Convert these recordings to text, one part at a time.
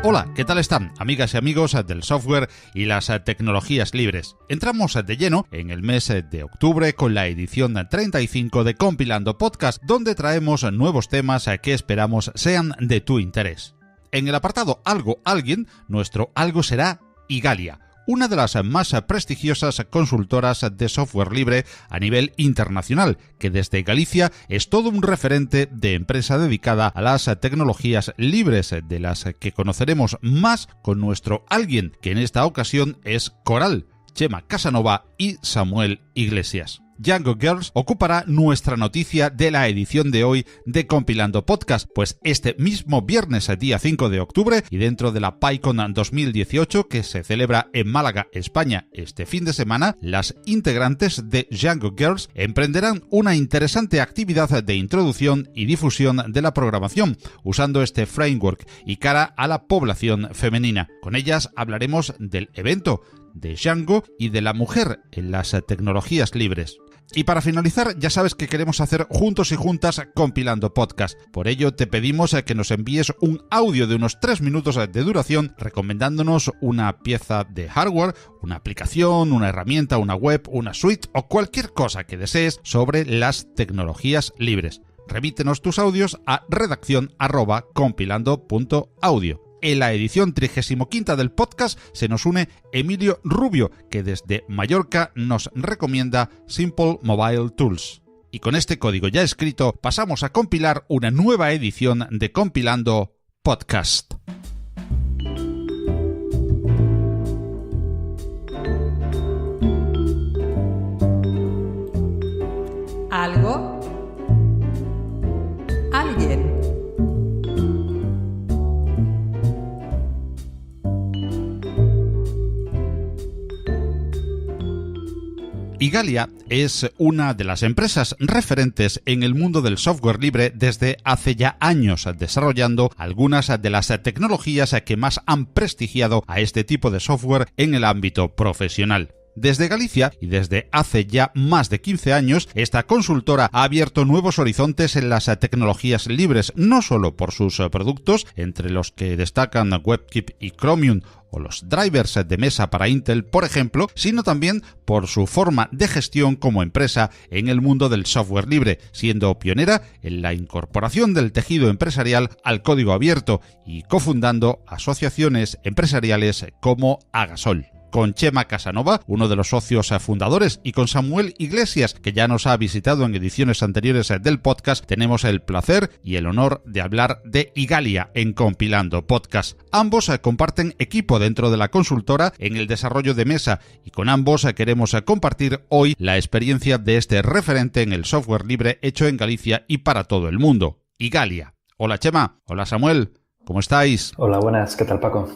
Hola, ¿qué tal están, amigas y amigos del software y las tecnologías libres? Entramos de lleno en el mes de octubre con la edición 35 de Compilando Podcast, donde traemos nuevos temas que esperamos sean de tu interés. En el apartado Algo Alguien, nuestro algo será Igalia, una de las más prestigiosas consultoras de software libre a nivel internacional, que desde Galicia es todo un referente de empresa dedicada a las tecnologías libres, de las que conoceremos más con nuestro alguien, que en esta ocasión es Coral, Chema Casanova y Samuel Iglesias. Django Girls ocupará nuestra noticia de la edición de hoy de Compilando Podcast, pues este mismo viernes, día 5 de octubre, y dentro de la PyCon 2018 que se celebra en Málaga, España, este fin de semana, las integrantes de Django Girls emprenderán una interesante actividad de introducción y difusión de la programación, usando este framework y cara a la población femenina. Con ellas hablaremos del evento, de Django y de la mujer en las tecnologías libres. Y para finalizar, ya sabes que queremos hacer juntos y juntas Compilando Podcast. Por ello te pedimos que nos envíes un audio de unos 3 minutos de duración recomendándonos una pieza de hardware, una aplicación, una herramienta, una web, una suite o cualquier cosa que desees sobre las tecnologías libres. Remítenos tus audios a redacción@compilando.audio. En la edición 35ª del podcast se nos une Emilio Rubio, que desde Mallorca nos recomienda Simple Mobile Tools. Y con este código ya escrito pasamos a compilar una nueva edición de Compilando Podcast. Algo, alguien. Igalia es una de las empresas referentes en el mundo del software libre desde hace ya años, desarrollando algunas de las tecnologías que más han prestigiado a este tipo de software en el ámbito profesional. Desde Galicia y desde hace ya más de 15 años, esta consultora ha abierto nuevos horizontes en las tecnologías libres, no solo por sus productos, entre los que destacan WebKit y Chromium, o los drivers de mesa para Intel, por ejemplo, sino también por su forma de gestión como empresa en el mundo del software libre, siendo pionera en la incorporación del tejido empresarial al código abierto y cofundando asociaciones empresariales como Agasol. Con Chema Casanova, uno de los socios fundadores, y con Samuel Iglesias, que ya nos ha visitado en ediciones anteriores del podcast, tenemos el placer y el honor de hablar de Igalia en Compilando Podcast. Ambos comparten equipo dentro de la consultora en el desarrollo de mesa y con ambos queremos compartir hoy la experiencia de este referente en el software libre hecho en Galicia y para todo el mundo. Igalia. Hola Chema. Hola Samuel. ¿Cómo estáis? Hola, buenas. ¿Qué tal, Paco?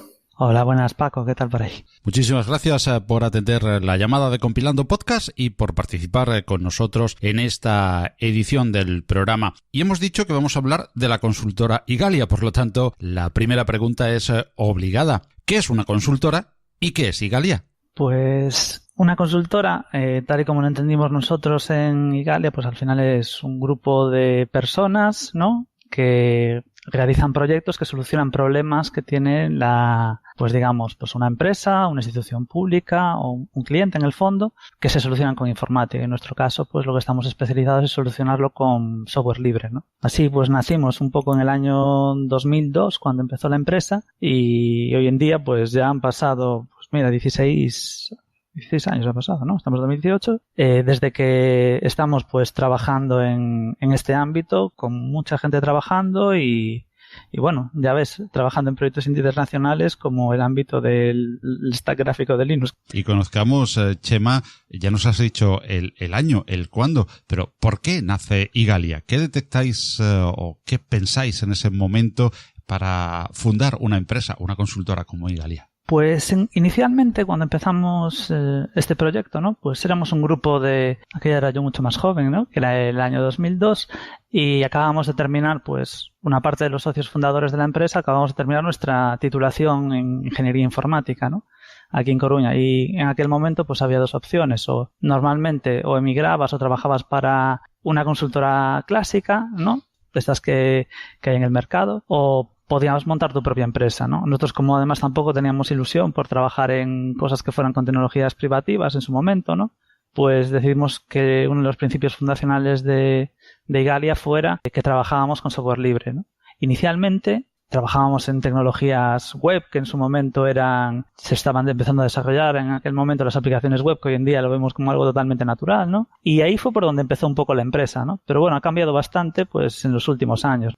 Hola, buenas, Paco. ¿Qué tal por ahí? Muchísimas gracias por atender la llamada de Compilando Podcast y por participar con nosotros en esta edición del programa. Y hemos dicho que vamos a hablar de la consultora Igalia, por lo tanto, la primera pregunta es obligada. ¿Qué es una consultora y qué es Igalia? Pues una consultora, tal y como lo entendimos nosotros en Igalia, pues al final es un grupo de personas, ¿no?, que realizan proyectos que solucionan problemas que tiene pues una empresa, una institución pública o un cliente en el fondo, que se solucionan con informática. En nuestro caso, pues lo que estamos especializados es solucionarlo con software libre, ¿no? Así pues nacimos un poco en el año 2002 cuando empezó la empresa y hoy en día pues ya han pasado, 16 años ha pasado, ¿no? Estamos en 2018. Desde que estamos pues trabajando en este ámbito, con mucha gente trabajando y bueno, ya ves, trabajando en proyectos internacionales como el ámbito del stack gráfico de Linux. Y conozcamos, Chema, ya nos has dicho el año, el cuándo, pero ¿por qué nace Igalia? ¿Qué detectáis o qué pensáis en ese momento para fundar una empresa, una consultora como Igalia? Pues inicialmente cuando empezamos este proyecto, ¿no? Pues éramos un grupo aquella era yo mucho más joven, ¿no? Que era el año 2002 y acabamos de terminar, pues una parte de los socios fundadores de la empresa acabamos de terminar nuestra titulación en Ingeniería Informática, ¿no? Aquí en Coruña, y en aquel momento pues había dos opciones, o normalmente o emigrabas o trabajabas para una consultora clásica, ¿no? De estas que hay en el mercado, o podíamos montar tu propia empresa, ¿no? Nosotros, como además tampoco teníamos ilusión por trabajar en cosas que fueran con tecnologías privativas en su momento, ¿no? Pues decidimos que uno de los principios fundacionales de Igalia fuera que trabajábamos con software libre, ¿no? Inicialmente trabajábamos en tecnologías web que en su momento se estaban empezando a desarrollar en aquel momento las aplicaciones web, que hoy en día lo vemos como algo totalmente natural, ¿no? Y ahí fue por donde empezó un poco la empresa, ¿no? Pero bueno, ha cambiado bastante pues en los últimos años.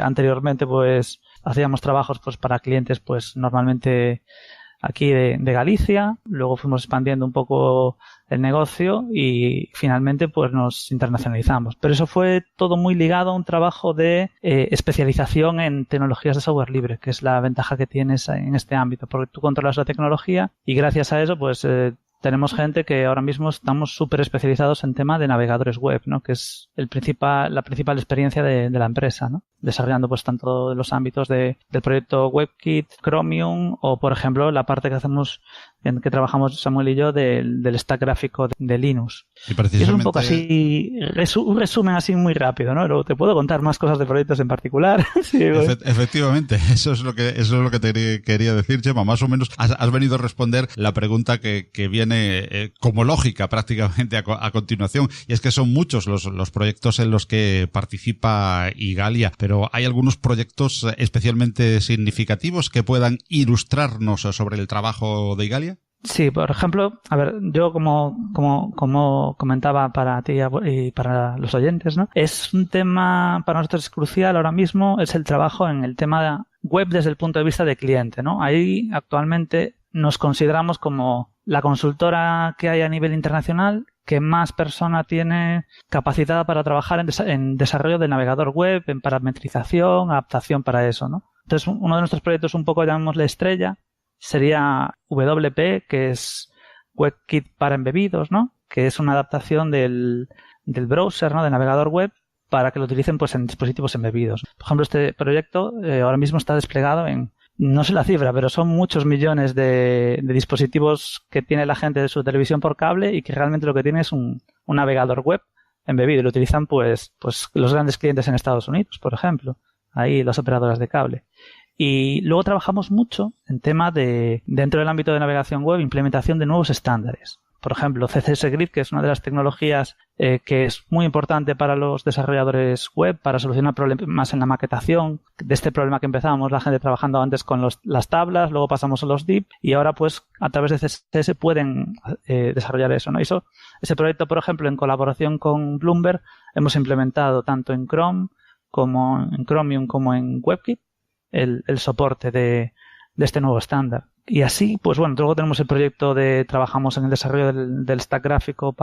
Anteriormente pues hacíamos trabajos pues para clientes pues normalmente aquí de Galicia, luego fuimos expandiendo un poco el negocio y finalmente pues nos internacionalizamos. Pero eso fue todo muy ligado a un trabajo de especialización en tecnologías de software libre, que es la ventaja que tienes en este ámbito, porque tú controlas la tecnología y gracias a eso pues tenemos gente que ahora mismo estamos súper especializados en tema de navegadores web, ¿no? Que es la principal experiencia de la empresa, ¿no? Desarrollando pues tanto los ámbitos del proyecto WebKit, Chromium o por ejemplo la parte que hacemos en que trabajamos Samuel y yo del stack gráfico de Linux. Y es un poco así, un resumen así muy rápido, ¿no? Luego te puedo contar más cosas de proyectos en particular. Sí, bueno. Efectivamente, eso es lo que te quería decir, Chema. Más o menos has venido a responder la pregunta que viene como lógica prácticamente a continuación, y es que son muchos los proyectos en los que participa Igalia, pero ¿hay algunos proyectos especialmente significativos que puedan ilustrarnos sobre el trabajo de Igalia? Sí, por ejemplo, a ver, yo como comentaba para ti y para los oyentes, ¿no? Es un tema para nosotros crucial ahora mismo, es el trabajo en el tema web desde el punto de vista de cliente, ¿no? Ahí actualmente nos consideramos como la consultora que hay a nivel internacional que más persona tiene capacitada para trabajar en desarrollo del navegador web, en parametrización, adaptación para eso, ¿no? Entonces, uno de nuestros proyectos un poco llamémosle estrella sería WP, que es WebKit para embebidos, ¿no? Que es una adaptación del browser, ¿no? Del navegador web para que lo utilicen pues en dispositivos embebidos. Por ejemplo, este proyecto ahora mismo está desplegado en, no sé la cifra, pero son muchos millones de dispositivos que tiene la gente de su televisión por cable y que realmente lo que tiene es un navegador web embebido y lo utilizan pues los grandes clientes en Estados Unidos, por ejemplo. Ahí las operadoras de cable. Y luego trabajamos mucho en tema dentro del ámbito de navegación web, implementación de nuevos estándares. Por ejemplo, CSS Grid, que es una de las tecnologías que es muy importante para los desarrolladores web, para solucionar problemas en la maquetación. De este problema que empezábamos la gente trabajando antes con las tablas, luego pasamos a los div y ahora pues a través de CSS pueden desarrollar eso, ¿no? Ese proyecto, por ejemplo, en colaboración con Bloomberg, hemos implementado tanto en Chrome como en Chromium como en WebKit el soporte de este nuevo estándar. Y así, pues bueno, luego tenemos el proyecto trabajamos en el desarrollo del stack gráfico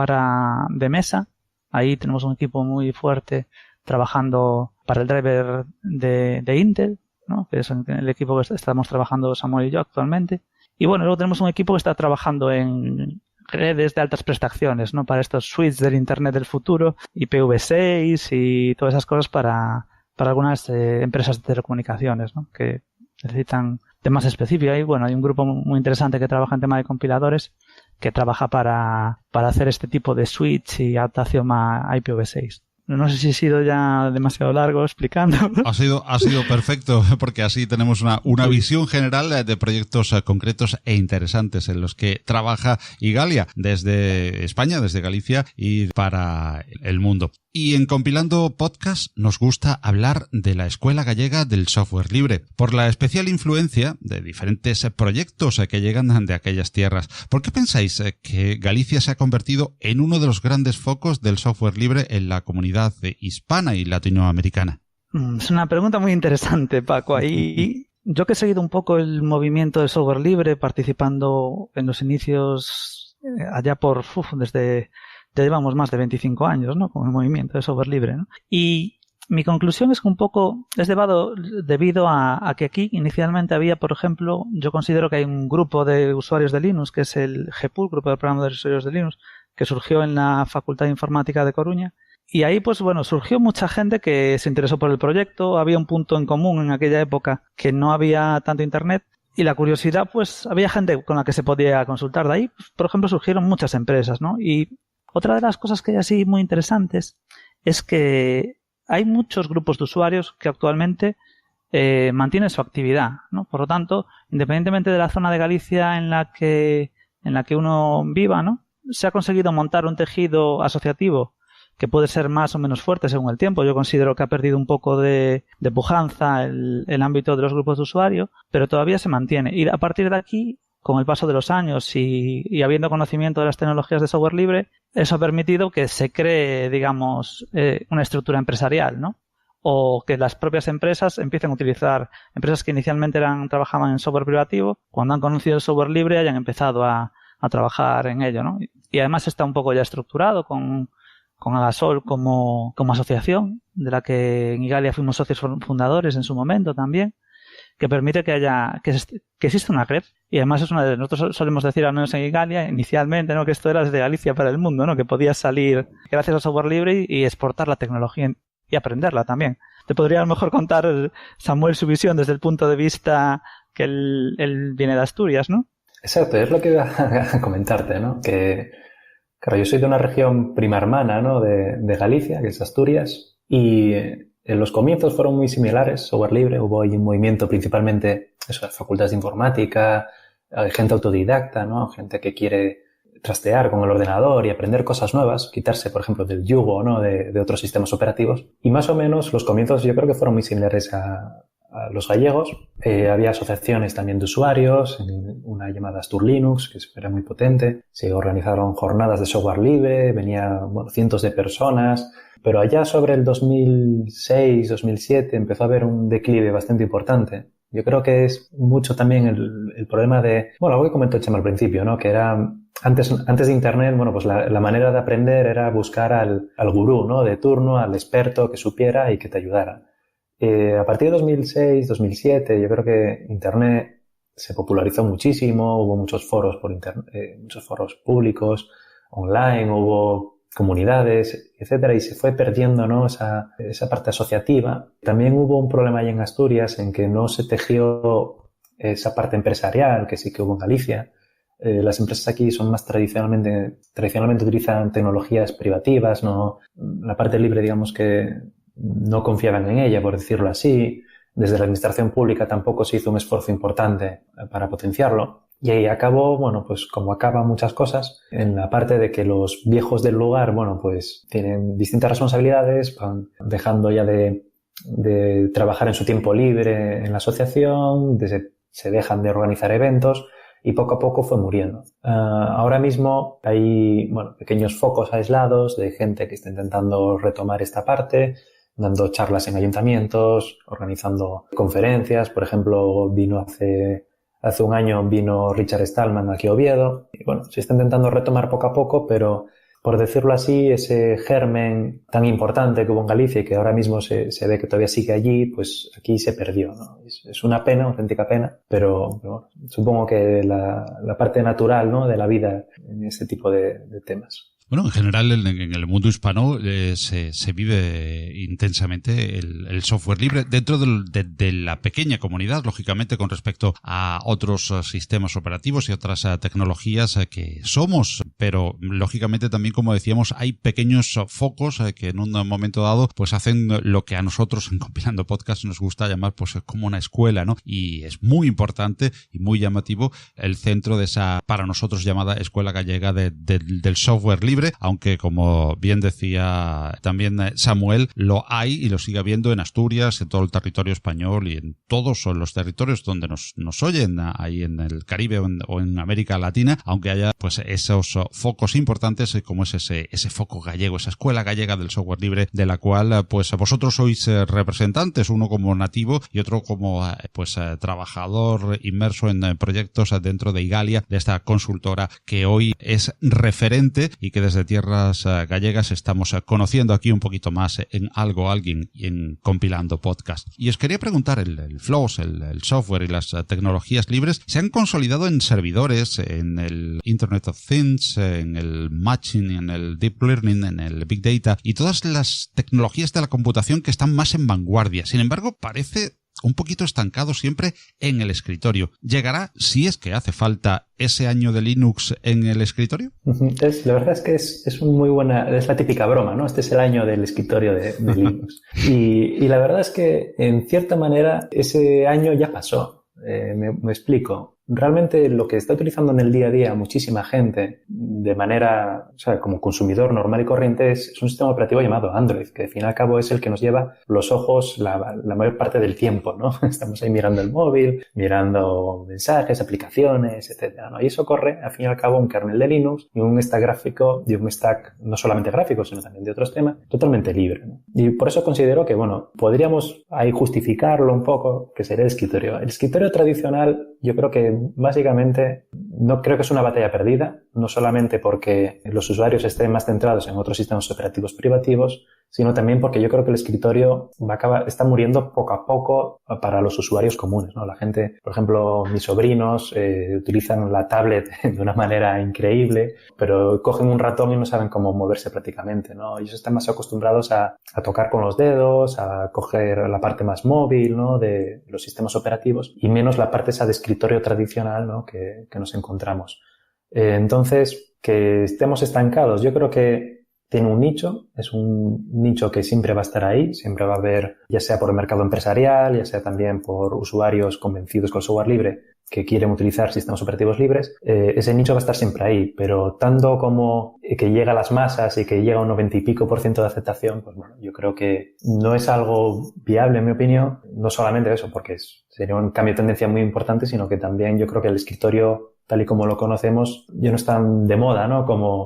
de mesa. Ahí tenemos un equipo muy fuerte trabajando para el driver de Intel, ¿no? Que es el equipo que estamos trabajando Samuel y yo actualmente. Y bueno, luego tenemos un equipo que está trabajando en redes de altas prestaciones, ¿no? Para estos suites del Internet del futuro, IPv6 y todas esas cosas para algunas empresas de telecomunicaciones, ¿no? Que necesitan temas específicos. Y bueno, hay un grupo muy interesante que trabaja en tema de compiladores que trabaja para hacer este tipo de switch y adaptación a IPv6. No sé si he sido ya demasiado largo explicando. Ha sido perfecto, porque así tenemos una visión general de proyectos concretos e interesantes en los que trabaja Igalia desde España, desde Galicia y para el mundo. Y en Compilando Podcast nos gusta hablar de la Escuela Gallega del Software Libre, por la especial influencia de diferentes proyectos que llegan de aquellas tierras. ¿Por qué pensáis que Galicia se ha convertido en uno de los grandes focos del software libre en la comunidad hispana y latinoamericana? Es una pregunta muy interesante, Paco. Ahí yo que he seguido un poco el movimiento del software libre, participando en los inicios allá desde... Ya llevamos más de 25 años, ¿no? Con el movimiento de software libre, ¿no? Y Mi conclusión es que un poco es debido a que aquí inicialmente había, por ejemplo, yo considero que hay un grupo de usuarios de Linux, que es el GPUL, Grupo de Programadores de Usuarios de Linux, que surgió en la Facultad de Informática de Coruña. Y ahí, pues bueno, surgió mucha gente que se interesó por el proyecto. Había un punto en común en aquella época que no había tanto internet. Y la curiosidad, pues había gente con la que se podía consultar. De ahí, pues, por ejemplo, surgieron muchas empresas, ¿no? Y otra de las cosas que hay así muy interesantes es que hay muchos grupos de usuarios que actualmente mantienen su actividad, ¿no? Por lo tanto, independientemente de la zona de Galicia en la que uno viva, ¿no? Se ha conseguido montar un tejido asociativo que puede ser más o menos fuerte según el tiempo. Yo considero que ha perdido un poco de pujanza el ámbito de los grupos de usuario, pero todavía se mantiene. Y a partir de aquí, con el paso de los años y habiendo conocimiento de las tecnologías de software libre, eso ha permitido que se cree, digamos, una estructura empresarial, ¿no? O que las propias empresas empiecen a utilizar, empresas que inicialmente trabajaban en software privativo, cuando han conocido el software libre hayan empezado a trabajar en ello, ¿no? Y además está un poco ya estructurado con Agasol como asociación, de la que en Igalia fuimos socios fundadores en su momento también, que permite que exista una red. Y además nosotros solemos decir, al menos en Igalia, inicialmente, ¿no? Que esto era desde Galicia para el mundo, ¿no? Que podías salir gracias al software libre y exportar la tecnología y aprenderla también. Te podría a lo mejor contar, Samuel, su visión desde el punto de vista que él viene de Asturias, ¿no? Exacto, es lo que iba a comentarte, ¿no? Que, claro, yo soy de una región prima hermana, ¿no? De Galicia, que es Asturias, y en los comienzos fueron muy similares, software libre, hubo ahí un movimiento principalmente, eso, de facultades de informática, gente autodidacta, ¿no? Gente que quiere trastear con el ordenador y aprender cosas nuevas, quitarse, por ejemplo, del yugo, ¿no? de otros sistemas operativos. Y más o menos los comienzos yo creo que fueron muy similares a los gallegos. Había asociaciones también de usuarios, una llamada Astur Linux, que era muy potente. Se organizaron jornadas de software libre, venían cientos de personas. Pero allá sobre el 2006, 2007 empezó a haber un declive bastante importante. Yo creo que es mucho también el problema de, algo que comentó Chema al principio, ¿no? Que era, antes de Internet, pues la manera de aprender era buscar al gurú, ¿no? De turno, al experto que supiera y que te ayudara. A partir de 2006, 2007, yo creo que Internet se popularizó muchísimo, hubo muchos foros por Internet, muchos foros públicos, online, hubo comunidades, etcétera, y se fue perdiendo, ¿no? esa parte asociativa. También hubo un problema ahí en Asturias en que no se tejió esa parte empresarial que sí que hubo en Galicia. Las empresas aquí son más tradicionalmente utilizan tecnologías privativas, no, la parte libre, digamos que no confiaban en ella, por decirlo así. Desde la administración pública tampoco se hizo un esfuerzo importante para potenciarlo. Y ahí acabó, pues como acaban muchas cosas, en la parte de que los viejos del lugar, pues tienen distintas responsabilidades, van dejando ya de trabajar en su tiempo libre en la asociación, se dejan de organizar eventos y poco a poco fue muriendo. Ahora mismo hay, pequeños focos aislados de gente que está intentando retomar esta parte, dando charlas en ayuntamientos, organizando conferencias. Por ejemplo, vino hace un año vino Richard Stallman aquí a Oviedo. Y se está intentando retomar poco a poco, pero por decirlo así, ese germen tan importante que hubo en Galicia y que ahora mismo se ve que todavía sigue allí, pues aquí se perdió, ¿no? Es una pena, auténtica pena, pero supongo que la parte natural, ¿no? de la vida en este tipo de temas. Bueno, en general en el mundo hispano se vive intensamente el software libre dentro de la pequeña comunidad, lógicamente, con respecto a otros sistemas operativos y otras tecnologías que somos, pero lógicamente también, como decíamos, hay pequeños focos que en un momento dado pues hacen lo que a nosotros en Compilando Podcast nos gusta llamar pues como una escuela, ¿no? Y es muy importante y muy llamativo el centro de esa, para nosotros, llamada Escuela Gallega del Software Libre, aunque, como bien decía también Samuel, lo hay y lo sigue habiendo en Asturias, en todo el territorio español y en todos los territorios donde nos oyen, ahí en el Caribe o en América Latina, aunque haya pues esos focos importantes como es ese foco gallego, esa Escuela Gallega del Software Libre, de la cual pues vosotros sois representantes, uno como nativo y otro como pues trabajador inmerso en proyectos dentro de Igalia, de esta consultora que hoy es referente y que desde tierras gallegas estamos conociendo aquí un poquito más en Algo Alguien y en Compilando Podcast. Y os quería preguntar, el FLOSS, el software y las tecnologías libres se han consolidado en servidores, en el Internet of Things, en el Machine, en el Deep Learning, en el Big Data y todas las tecnologías de la computación que están más en vanguardia. Sin embargo, parece un poquito estancado siempre en el escritorio. ¿Llegará, si es que hace falta, ese año de Linux en el escritorio? La verdad es que es muy buena, es la típica broma, ¿no? Este es el año del escritorio de Linux. Y la verdad es que, en cierta manera, ese año ya pasó. Me explico. Realmente lo que está utilizando en el día a día muchísima gente de manera, o sea, como consumidor normal y corriente es un sistema operativo llamado Android, que al fin y al cabo es el que nos lleva los ojos la mayor parte del tiempo, ¿no? Estamos ahí mirando el móvil, mirando mensajes, aplicaciones, etcétera, ¿no? Y eso corre, al fin y al cabo, un kernel de Linux y un stack gráfico y un stack no solamente gráfico, sino también de otros temas, totalmente libre, ¿no? Y por eso considero que, bueno, podríamos ahí justificarlo un poco, que sería el escritorio. El escritorio tradicional, yo creo que básicamente no creo que es una batalla perdida, no solamente porque los usuarios estén más centrados en otros sistemas operativos privativos, sino también porque yo creo que el escritorio está muriendo poco a poco para los usuarios comunes, ¿no? La gente, por ejemplo, mis sobrinos utilizan la tablet de una manera increíble, pero cogen un ratón y no saben cómo moverse prácticamente, ¿no? Ellos están más acostumbrados a tocar con los dedos, a coger la parte más móvil, ¿no? De los sistemas operativos y menos la parte esa de escritorio tradicional, ¿no? Que nos encontramos. Entonces, que estemos estancados, yo creo que tiene un nicho, es un nicho que siempre va a estar ahí, siempre va a haber, ya sea por el mercado empresarial, ya sea también por usuarios convencidos con el software libre que quieren utilizar sistemas operativos libres, ese nicho va a estar siempre ahí, pero tanto como que llega a las masas y que llega a un 90 y pico % de aceptación, pues bueno, yo creo que no es algo viable, en mi opinión, no solamente eso, porque sería un cambio de tendencia muy importante, sino que también yo creo que el escritorio tal y como lo conocemos, ya no está tan de moda, ¿no?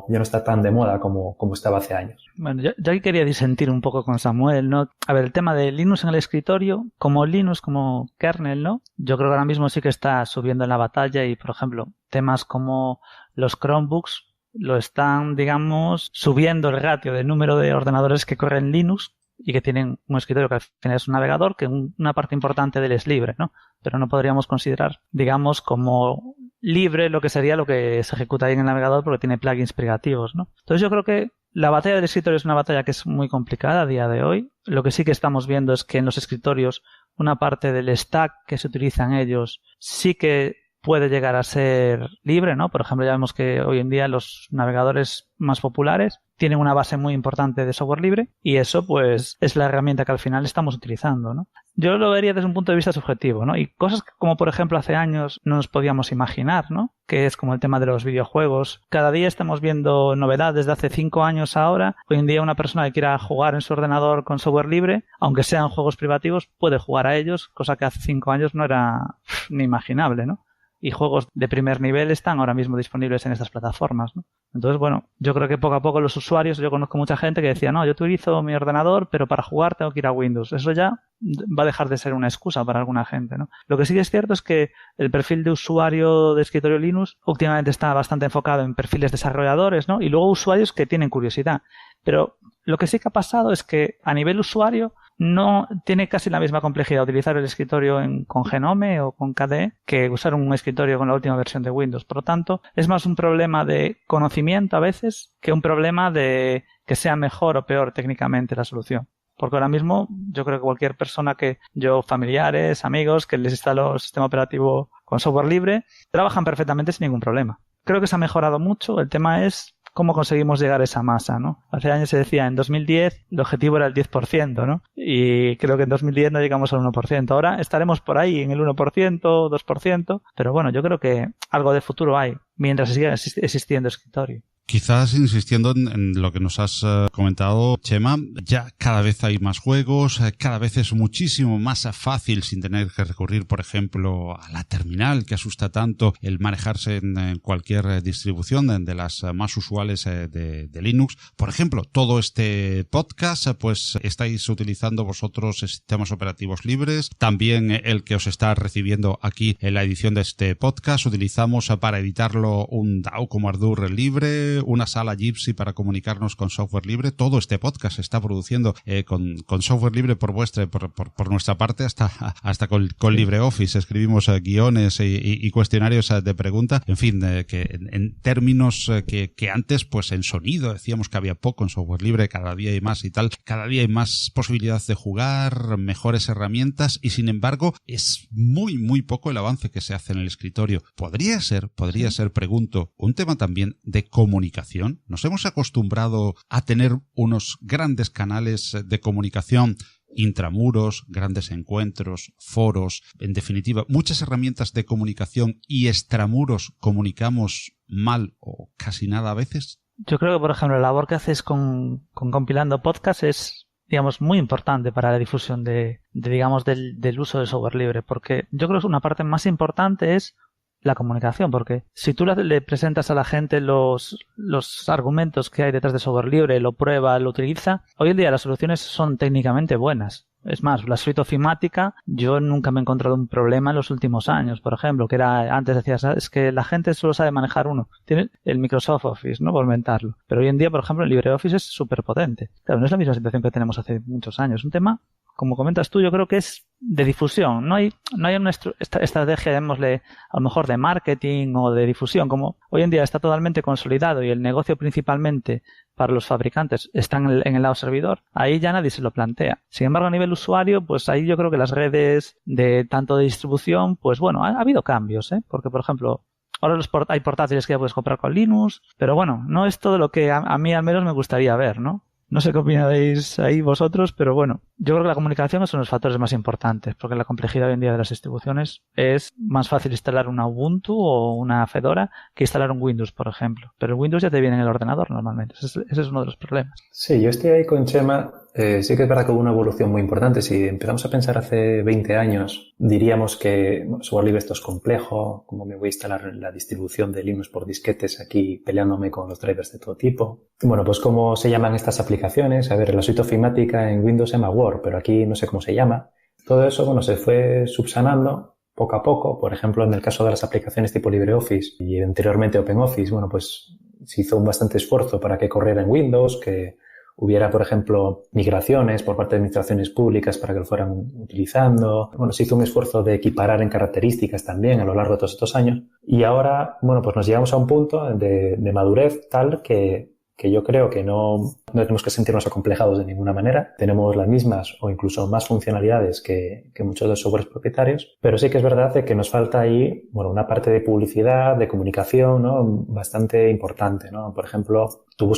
Ya no está tan de moda como estaba hace años. Bueno, yo aquí quería disentir un poco con Samuel, ¿no? A ver, el tema de Linux en el escritorio, como Linux, como kernel, ¿no? Yo creo que ahora mismo sí que está subiendo en la batalla y, por ejemplo, temas como los Chromebooks lo están, digamos, subiendo el ratio del número de ordenadores que corren Linux y que tienen un escritorio que al final es un navegador, que una parte importante de él es libre, ¿no? Pero no podríamos considerar, digamos, como libre lo que sería lo que se ejecuta ahí en el navegador porque tiene plugins privativos, ¿no? Entonces yo creo que la batalla del escritorio es una batalla que es muy complicada a día de hoy. Lo que sí que estamos viendo es que en los escritorios una parte del stack que se utiliza en ellos sí que puede llegar a ser libre, ¿no? Por ejemplo, ya vemos que hoy en día los navegadores más populares tienen una base muy importante de software libre y eso pues es la herramienta que al final estamos utilizando, ¿no? Yo lo vería desde un punto de vista subjetivo, ¿no? Y cosas que, como por ejemplo hace años no nos podíamos imaginar, ¿no? Que es como el tema de los videojuegos. Cada día estamos viendo novedades de hace 5 años ahora. Hoy en día una persona que quiera jugar en su ordenador con software libre, aunque sean juegos privativos, puede jugar a ellos, cosa que hace 5 años no era ni imaginable, ¿no? Y juegos de primer nivel están ahora mismo disponibles en estas plataformas, ¿no? Entonces, bueno, yo creo que poco a poco los usuarios, yo conozco mucha gente que decía, no, yo utilizo mi ordenador, pero para jugar tengo que ir a Windows. Eso ya va a dejar de ser una excusa para alguna gente, ¿no? Lo que sí es cierto es que el perfil de usuario de escritorio Linux últimamente está bastante enfocado en perfiles desarrolladores, ¿no? Y luego usuarios que tienen curiosidad. Pero lo que sí que ha pasado es que a nivel usuario no tiene casi la misma complejidad utilizar el escritorio con Genome o con KDE que usar un escritorio con la última versión de Windows. Por lo tanto, es más un problema de conocimiento a veces que un problema de que sea mejor o peor técnicamente la solución. Porque ahora mismo yo creo que cualquier persona familiares, amigos, que les instaló el sistema operativo con software libre, trabajan perfectamente sin ningún problema. Creo que se ha mejorado mucho. El tema es cómo conseguimos llegar a esa masa, ¿no? Hace años se decía, en 2010 el objetivo era el 10%, ¿no? Y creo que en 2010 no llegamos al 1%. Ahora estaremos por ahí en el 1%, 2%, pero bueno, yo creo que algo de futuro hay, mientras siga existiendo escritorio. Quizás insistiendo en lo que nos has comentado, Chema, ya cada vez hay más juegos, cada vez es muchísimo más fácil sin tener que recurrir, por ejemplo, a la terminal que asusta tanto el manejarse en cualquier distribución de las más usuales de Linux. Por ejemplo, todo este podcast, pues estáis utilizando vosotros sistemas operativos libres. También el que os está recibiendo aquí en la edición de este podcast, utilizamos para editarlo un DAW como Ardour libre. libre, una sala Gypsy para comunicarnos con software libre. Todo este podcast se está produciendo con software libre por nuestra parte, hasta con LibreOffice. Escribimos guiones y cuestionarios de pregunta. En fin, que en términos que antes, pues en sonido decíamos que había poco en software libre, cada día hay más y tal. Cada día hay más posibilidades de jugar, mejores herramientas, y sin embargo es muy, muy poco el avance que se hace en el escritorio. Podría ser, pregunto, un tema también de comunicación. Nos hemos acostumbrado a tener unos grandes canales de comunicación, intramuros, grandes encuentros, foros, en definitiva, muchas herramientas de comunicación, y extramuros comunicamos mal o casi nada a veces. Yo creo que, por ejemplo, la labor que haces con Compilando Podcast es, digamos, muy importante para la difusión del uso del software libre, porque yo creo que una parte más importante es la comunicación, porque si tú le presentas a la gente los argumentos que hay detrás de software libre, lo prueba, lo utiliza, hoy en día las soluciones son técnicamente buenas. Es más, la suite ofimática, yo nunca me he encontrado un problema en los últimos años, por ejemplo, que era, antes decías, es que la gente solo sabe manejar uno. Tiene el Microsoft Office, ¿no? Por inventarlo. Pero hoy en día, por ejemplo, el LibreOffice es súper potente. Claro, no es la misma situación que tenemos hace muchos años. Un tema, como comentas tú, yo creo que es de difusión. No hay una estrategia, llamémosle, a lo mejor de marketing o de difusión. Como hoy en día está totalmente consolidado y el negocio principalmente para los fabricantes está en el lado servidor, ahí ya nadie se lo plantea. Sin embargo, a nivel usuario, pues ahí yo creo que las redes de tanto de distribución, pues bueno, ha habido cambios, ¿eh? Porque, por ejemplo, ahora hay portátiles que ya puedes comprar con Linux, pero bueno, no es todo lo que a mí al menos me gustaría ver, ¿no? No sé qué opináis ahí vosotros, pero bueno, yo creo que la comunicación es uno de los factores más importantes, porque la complejidad hoy en día de las distribuciones es más fácil instalar una Ubuntu o una Fedora que instalar un Windows, por ejemplo. Pero el Windows ya te viene en el ordenador normalmente. Ese es uno de los problemas. Sí, yo estoy ahí con Chema. Sí que es verdad que hubo una evolución muy importante. Si empezamos a pensar hace 20 años, diríamos que software libre esto es complejo, cómo me voy a instalar la distribución de Linux por disquetes aquí peleándome con los drivers de todo tipo. Bueno, pues cómo se llaman estas aplicaciones. A ver, la suite ofimática en Windows se llama Word, pero aquí no sé cómo se llama. Todo eso, bueno, se fue subsanando poco a poco. Por ejemplo, en el caso de las aplicaciones tipo LibreOffice y anteriormente OpenOffice, bueno, pues se hizo un bastante esfuerzo para que corriera en Windows, que hubiera, por ejemplo, migraciones por parte de administraciones públicas para que lo fueran utilizando. Bueno, se hizo un esfuerzo de equiparar en características también a lo largo de todos estos años. Y ahora, bueno, pues nos llegamos a un punto de madurez tal que yo creo que no tenemos que sentirnos acomplejados de ninguna manera. Tenemos las mismas o incluso más funcionalidades que muchos de los softwares propietarios, pero sí que es verdad de que nos falta ahí, bueno, una parte de publicidad, de comunicación, ¿no? Bastante importante, ¿no? Por ejemplo, tú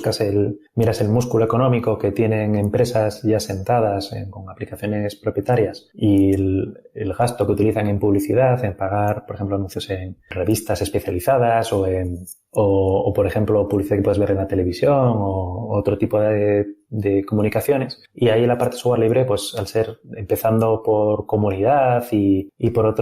miras el músculo económico que tienen empresas ya sentadas con aplicaciones propietarias y el gasto que utilizan en publicidad, en pagar, por ejemplo, anuncios en revistas especializadas o por ejemplo, publicidad que puedes ver en la televisión o otro tipo de comunicaciones. Y ahí la parte software libre, pues al ser empezando por comunidad y por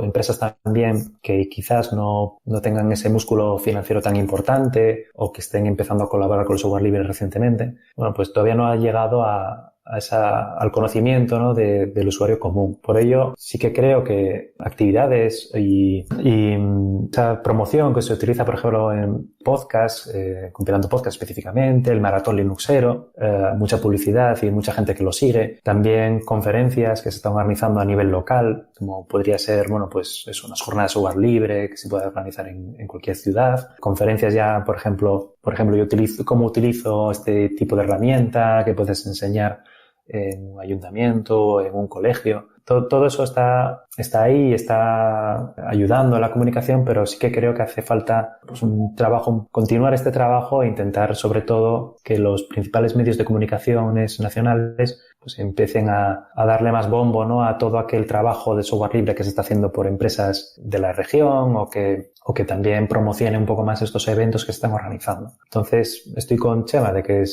empresas también que quizás no tengan ese músculo financiero tan importante o que estén empezando a colaborar con el software libre recientemente, bueno, pues todavía no ha llegado al conocimiento, ¿no? del usuario común. Por ello, sí que creo que actividades y esa promoción que se utiliza, por ejemplo, en podcast, compilando podcast específicamente, el maratón Linuxero, mucha publicidad y mucha gente que lo sigue. También conferencias que se están organizando a nivel local, como podría ser, bueno, pues eso, unas jornadas de software libre que se puede organizar en cualquier ciudad. Conferencias ya, por ejemplo, yo utilizo este tipo de herramienta que puedes enseñar en un ayuntamiento, en un colegio. Todo eso está ahí y está ayudando a la comunicación, pero sí que creo que hace falta pues, continuar este trabajo e intentar sobre todo que los principales medios de comunicaciones nacionales pues empiecen a darle más bombo, ¿no? A todo aquel trabajo de software libre que se está haciendo por empresas de la región o que también promocione un poco más estos eventos que se están organizando. Entonces, estoy con Chema de que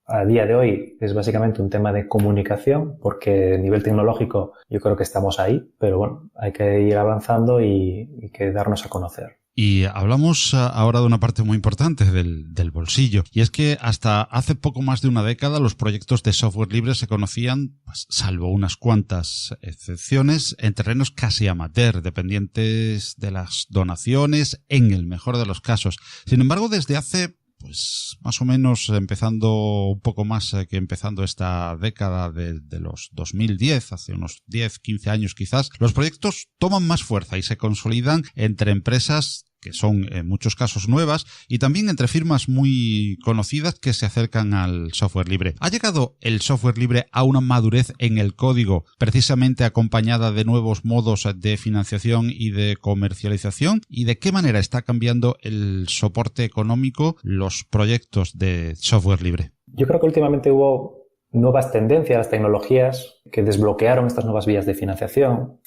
a día de hoy es básicamente un tema de comunicación, porque a nivel tecnológico yo creo que estamos ahí, pero bueno, hay que ir avanzando y que darnos a conocer. Y hablamos ahora de una parte muy importante del bolsillo, y es que hasta hace poco más de una década los proyectos de software libre se conocían, pues, salvo unas cuantas excepciones, en terrenos casi amateur, dependientes de las donaciones en el mejor de los casos. Sin embargo, desde hace pues más o menos empezando un poco más que empezando esta década de los 2010, hace unos 10, 15 años quizás, los proyectos toman más fuerza y se consolidan entre empresas que son en muchos casos nuevas, y también entre firmas muy conocidas que se acercan al software libre. ¿Ha llegado el software libre a una madurez en el código precisamente acompañada de nuevos modos de financiación y de comercialización? ¿Y de qué manera está cambiando el soporte económico los proyectos de software libre? Yo creo que últimamente hubo nuevas tendencias, las tecnologías que desbloquearon estas nuevas vías de financiación.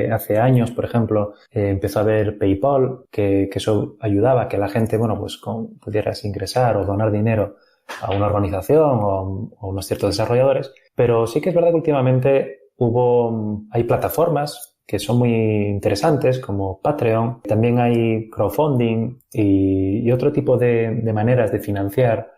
Hace años, por ejemplo, empezó a haber PayPal, que eso ayudaba a que la gente, pudieras ingresar o donar dinero a una organización o a unos ciertos desarrolladores. Pero sí que es verdad que últimamente hay plataformas que son muy interesantes, como Patreon. También hay crowdfunding y otro tipo de maneras de financiar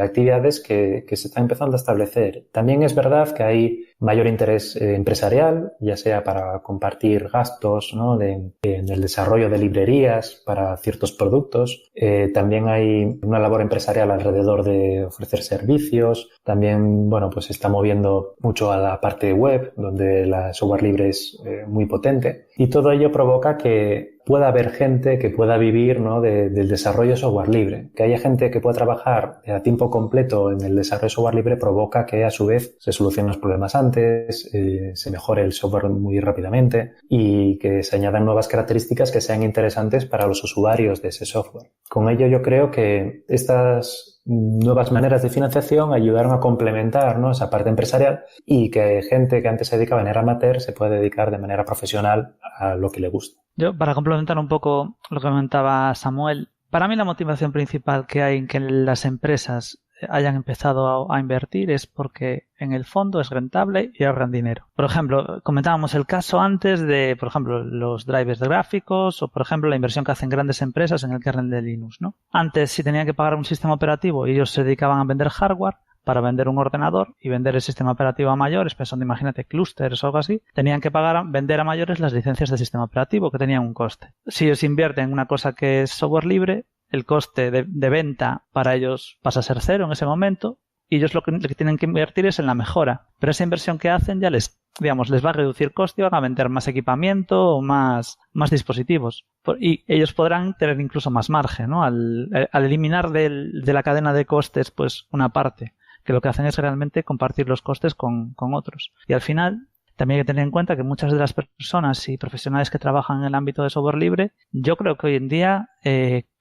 actividades que se están empezando a establecer. También es verdad que hay mayor interés empresarial, ya sea para compartir gastos, ¿no?, en el desarrollo de librerías para ciertos productos. También hay una labor empresarial alrededor de ofrecer servicios. También, se está moviendo mucho a la parte web, donde la software libre es muy potente. Y todo ello provoca que pueda haber gente que pueda vivir, ¿no?, del desarrollo de software libre. Que haya gente que pueda trabajar a tiempo completo en el desarrollo de software libre provoca que a su vez se solucionen los problemas antes, se mejore el software muy rápidamente y que se añadan nuevas características que sean interesantes para los usuarios de ese software. Con ello yo creo que estas nuevas maneras de financiación ayudaron a complementar, ¿no?, esa parte empresarial, y que gente que antes se dedicaba de manera amateur se puede dedicar de manera profesional a lo que le gusta. Yo, para complementar un poco lo que comentaba Samuel, para mí la motivación principal que hay en que las empresas hayan empezado a invertir es porque en el fondo es rentable y ahorran dinero. Por ejemplo, comentábamos el caso antes de, por ejemplo, los drivers de gráficos o, por ejemplo, la inversión que hacen grandes empresas en el kernel de Linux, ¿no? Antes, si tenían que pagar un sistema operativo y ellos se dedicaban a vender hardware, para vender un ordenador y vender el sistema operativo a mayores, pensando, imagínate, clústeres o algo así, tenían que vender a mayores las licencias del sistema operativo, que tenían un coste. Si ellos invierten en una cosa que es software libre, el coste de venta para ellos pasa a ser cero en ese momento, y ellos lo que tienen que invertir es en la mejora. Pero esa inversión que hacen ya les va a reducir coste y van a vender más equipamiento o más dispositivos. Y ellos podrán tener incluso más margen, ¿no? Al eliminar de la cadena de costes, pues, una parte, que lo que hacen es realmente compartir los costes con otros. Y al final, también hay que tener en cuenta que muchas de las personas y profesionales que trabajan en el ámbito de software libre, yo creo que hoy en día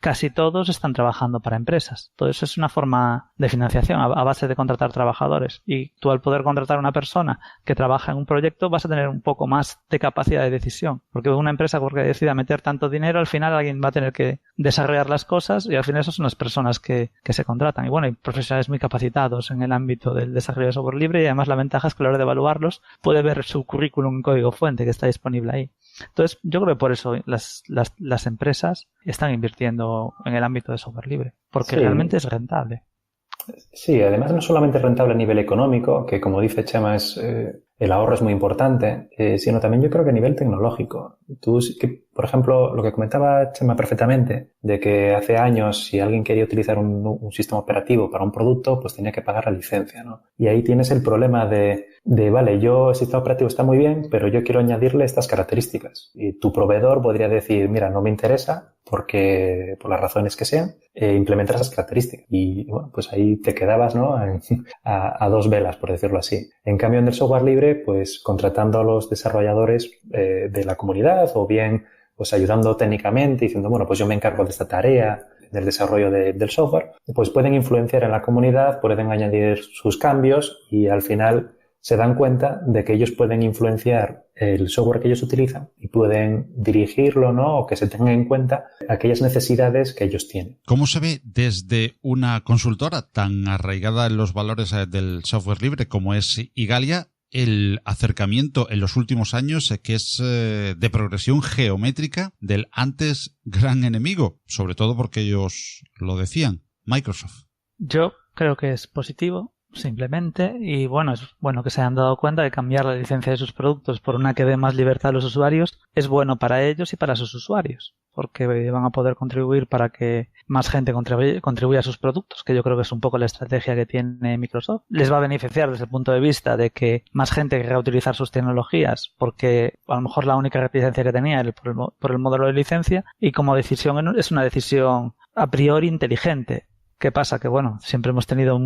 casi todos están trabajando para empresas. Todo eso es una forma de financiación a base de contratar trabajadores. Y tú, al poder contratar a una persona que trabaja en un proyecto, vas a tener un poco más de capacidad de decisión. Porque una empresa, porque decida meter tanto dinero, al final alguien va a tener que desarrollar las cosas, y al final esas son las personas que se contratan. Y hay profesionales muy capacitados en el ámbito del desarrollo de software libre, y además la ventaja es que a la hora de evaluarlos puede ver su currículum en código fuente que está disponible ahí. Entonces, yo creo que por eso las empresas están invirtiendo en el ámbito de software libre, porque realmente es rentable. Sí, además no solamente es rentable a nivel económico, que como dice Chema, el ahorro es muy importante, sino también yo creo que a nivel tecnológico. Por ejemplo, lo que comentaba Chema perfectamente, de que hace años si alguien quería utilizar un sistema operativo para un producto, pues tenía que pagar la licencia, ¿no? Y ahí tienes el problema de vale, el sistema operativo está muy bien, pero yo quiero añadirle estas características. Y tu proveedor podría decir, mira, no me interesa, porque por las razones que sean, implementar esas características. Y pues ahí te quedabas, ¿no?, a dos velas, por decirlo así. En cambio, en el software libre, pues contratando a los desarrolladores de la comunidad, o bien pues ayudando técnicamente, diciendo, pues yo me encargo de esta tarea del desarrollo del software, pues pueden influenciar en la comunidad, pueden añadir sus cambios, y al final se dan cuenta de que ellos pueden influenciar el software que ellos utilizan y pueden dirigirlo, ¿no?, o que se tengan en cuenta aquellas necesidades que ellos tienen. ¿Cómo se ve desde una consultora tan arraigada en los valores del software libre como es Igalia el acercamiento en los últimos años, que es de progresión geométrica del antes gran enemigo, sobre todo porque ellos lo decían, Microsoft? Yo creo que es positivo, simplemente, y es bueno que se hayan dado cuenta de cambiar la licencia de sus productos por una que dé más libertad a los usuarios. Es bueno para ellos y para sus usuarios. porque van a poder contribuir para que más gente contribuya a sus productos, que yo creo que es un poco la estrategia que tiene Microsoft. Les va a beneficiar desde el punto de vista de que más gente querrá utilizar sus tecnologías, porque a lo mejor la única reticencia que tenía era por el modelo de licencia, y como decisión es una decisión a priori inteligente. ¿Qué pasa? Que bueno, siempre hemos tenido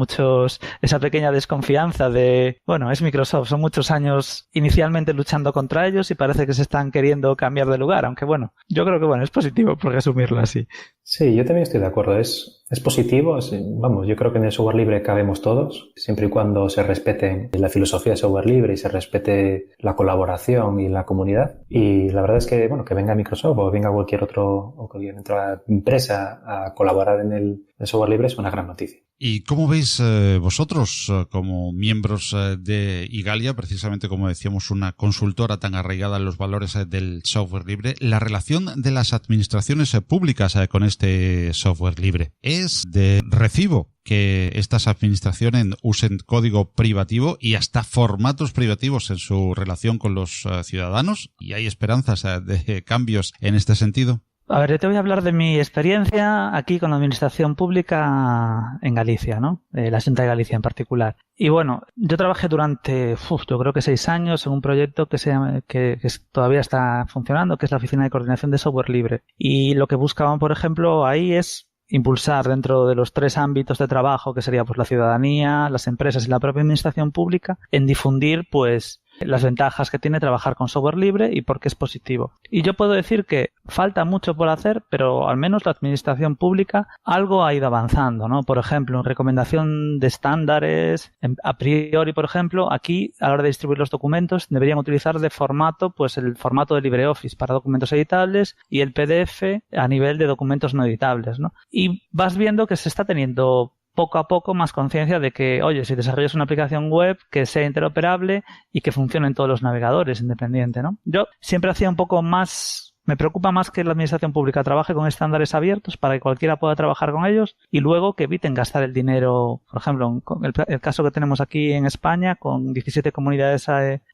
esa pequeña desconfianza de, bueno, es Microsoft, son muchos años inicialmente luchando contra ellos y parece que se están queriendo cambiar de lugar, aunque bueno, yo creo que bueno, es positivo por resumirlo así. Sí, yo también estoy de acuerdo, es positivo, vamos, yo creo que en el software libre cabemos todos, siempre y cuando se respete la filosofía de software libre y se respete la colaboración y la comunidad. Y la verdad es que, bueno, que venga Microsoft o venga cualquier otra empresa a colaborar en el software libre es una gran noticia. ¿Y cómo veis vosotros, como miembros de Igalia, precisamente como decíamos, una consultora tan arraigada en los valores del software libre, la relación de las administraciones públicas con este software libre? ¿Es de recibo que estas administraciones usen código privativo y hasta formatos privativos en su relación con los ciudadanos? ¿Y hay esperanzas de cambios en este sentido? A ver, yo te voy a hablar de mi experiencia aquí con la administración pública en Galicia, ¿no? La Xunta de Galicia en particular. Y bueno, yo trabajé durante, yo creo que 6 años en un proyecto que todavía está funcionando, que es la Oficina de Coordinación de Software Libre. Y lo que buscaban, por ejemplo, ahí es impulsar dentro de los 3 ámbitos de trabajo, que sería pues la ciudadanía, las empresas y la propia administración pública, en difundir pues las ventajas que tiene trabajar con software libre y por qué es positivo. Y yo puedo decir que falta mucho por hacer, pero al menos la administración pública algo ha ido avanzando, ¿no? Por ejemplo, en recomendación de estándares, a priori, por ejemplo, aquí a la hora de distribuir los documentos deberían utilizar de formato, pues el formato de LibreOffice para documentos editables y el PDF a nivel de documentos no editables, ¿no? Y vas viendo que se está teniendo poco a poco más conciencia de que, oye, si desarrollas una aplicación web que sea interoperable y que funcione en todos los navegadores independiente, ¿no? Yo siempre hacía un poco más. Me preocupa más que la administración pública trabaje con estándares abiertos para que cualquiera pueda trabajar con ellos y luego que eviten gastar el dinero, por ejemplo, el caso que tenemos aquí en España con 17 comunidades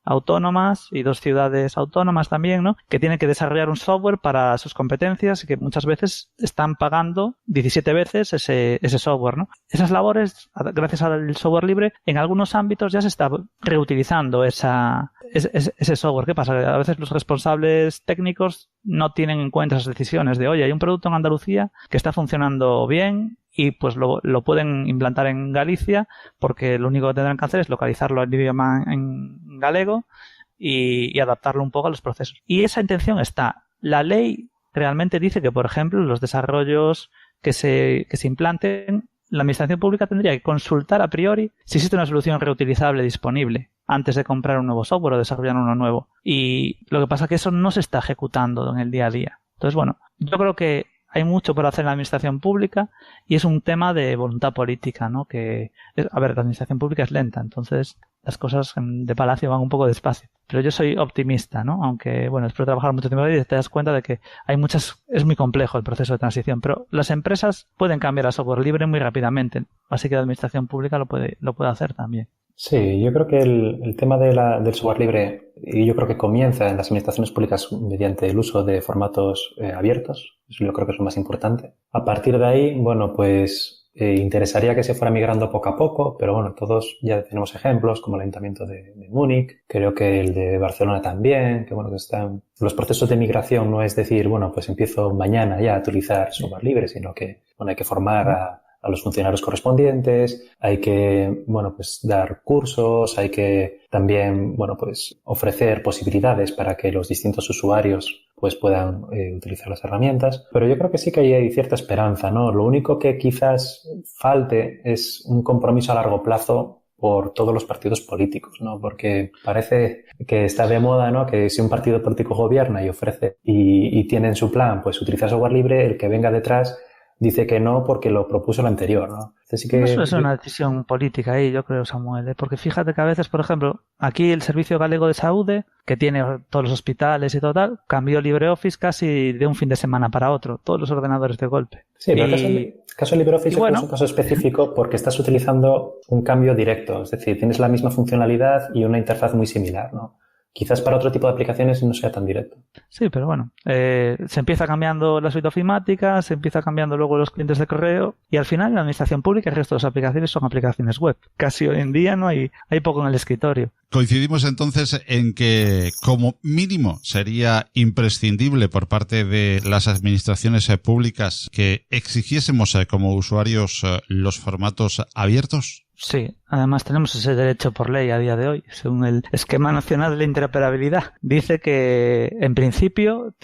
autónomas y 2 ciudades autónomas también, ¿no? Que tienen que desarrollar un software para sus competencias y que muchas veces están pagando 17 veces ese software, ¿no? Esas labores, gracias al software libre, en algunos ámbitos ya se está reutilizando ese software. ¿Qué pasa? A veces los responsables técnicos no tienen en cuenta esas decisiones de, oye, hay un producto en Andalucía que está funcionando bien y pues lo pueden implantar en Galicia porque lo único que tendrán que hacer es localizarlo en idioma en galego y adaptarlo un poco a los procesos. Y esa intención está. La ley realmente dice que, por ejemplo, los desarrollos que se implanten, la administración pública tendría que consultar a priori si existe una solución reutilizable disponible antes de comprar un nuevo software o desarrollar uno nuevo. Y lo que pasa es que eso no se está ejecutando en el día a día. Entonces, bueno, yo creo que hay mucho por hacer en la administración pública y es un tema de voluntad política, ¿no? A ver, la administración pública es lenta, entonces las cosas de palacio van un poco despacio. Pero yo soy optimista, ¿no? Aunque, bueno, después de trabajar mucho tiempo y te das cuenta de que es muy complejo el proceso de transición, pero las empresas pueden cambiar a software libre muy rápidamente, así que la administración pública lo puede hacer también. Sí, yo creo que el tema del software libre, y yo creo que comienza en las administraciones públicas mediante el uso de formatos abiertos, eso yo creo que es lo más importante. A partir de ahí, bueno, pues interesaría que se fuera migrando poco a poco, pero bueno, todos ya tenemos ejemplos como el Ayuntamiento de Múnich, creo que el de Barcelona también, que bueno, que están los procesos de migración no es decir, bueno, pues empiezo mañana ya a utilizar software libre, sino que, bueno, hay que formar a los funcionarios correspondientes, hay que, bueno, pues dar cursos, hay que también, bueno, pues ofrecer posibilidades para que los distintos usuarios pues puedan utilizar las herramientas. Pero yo creo que sí que hay cierta esperanza, ¿no? Lo único que quizás falte es un compromiso a largo plazo por todos los partidos políticos, ¿no? Porque parece que está de moda, ¿no? Que si un partido político gobierna y ofrece y tiene en su plan pues utilizar software libre, el que venga detrás dice que no porque lo propuso el anterior, ¿no? Entonces, sí que eso es una decisión política ahí, yo creo, Samuel, porque fíjate que a veces, por ejemplo, aquí el Servicio Galego de Saúde, que tiene todos los hospitales y todo tal, cambió LibreOffice casi de un fin de semana para otro, todos los ordenadores de golpe. Sí, pero el caso de LibreOffice es un caso específico porque estás utilizando un cambio directo, es decir, tienes la misma funcionalidad y una interfaz muy similar, ¿no? Quizás para otro tipo de aplicaciones no sea tan directo. Sí, pero bueno, se empieza cambiando la suite ofimática, se empieza cambiando luego los clientes de correo y al final la administración pública y el resto de las aplicaciones son aplicaciones web. Casi hoy en día hay poco en el escritorio. Coincidimos entonces en que como mínimo sería imprescindible por parte de las administraciones públicas que exigiésemos como usuarios los formatos abiertos. Sí, además tenemos ese derecho por ley a día de hoy. Según el Esquema Nacional de la Interoperabilidad, dice que en principio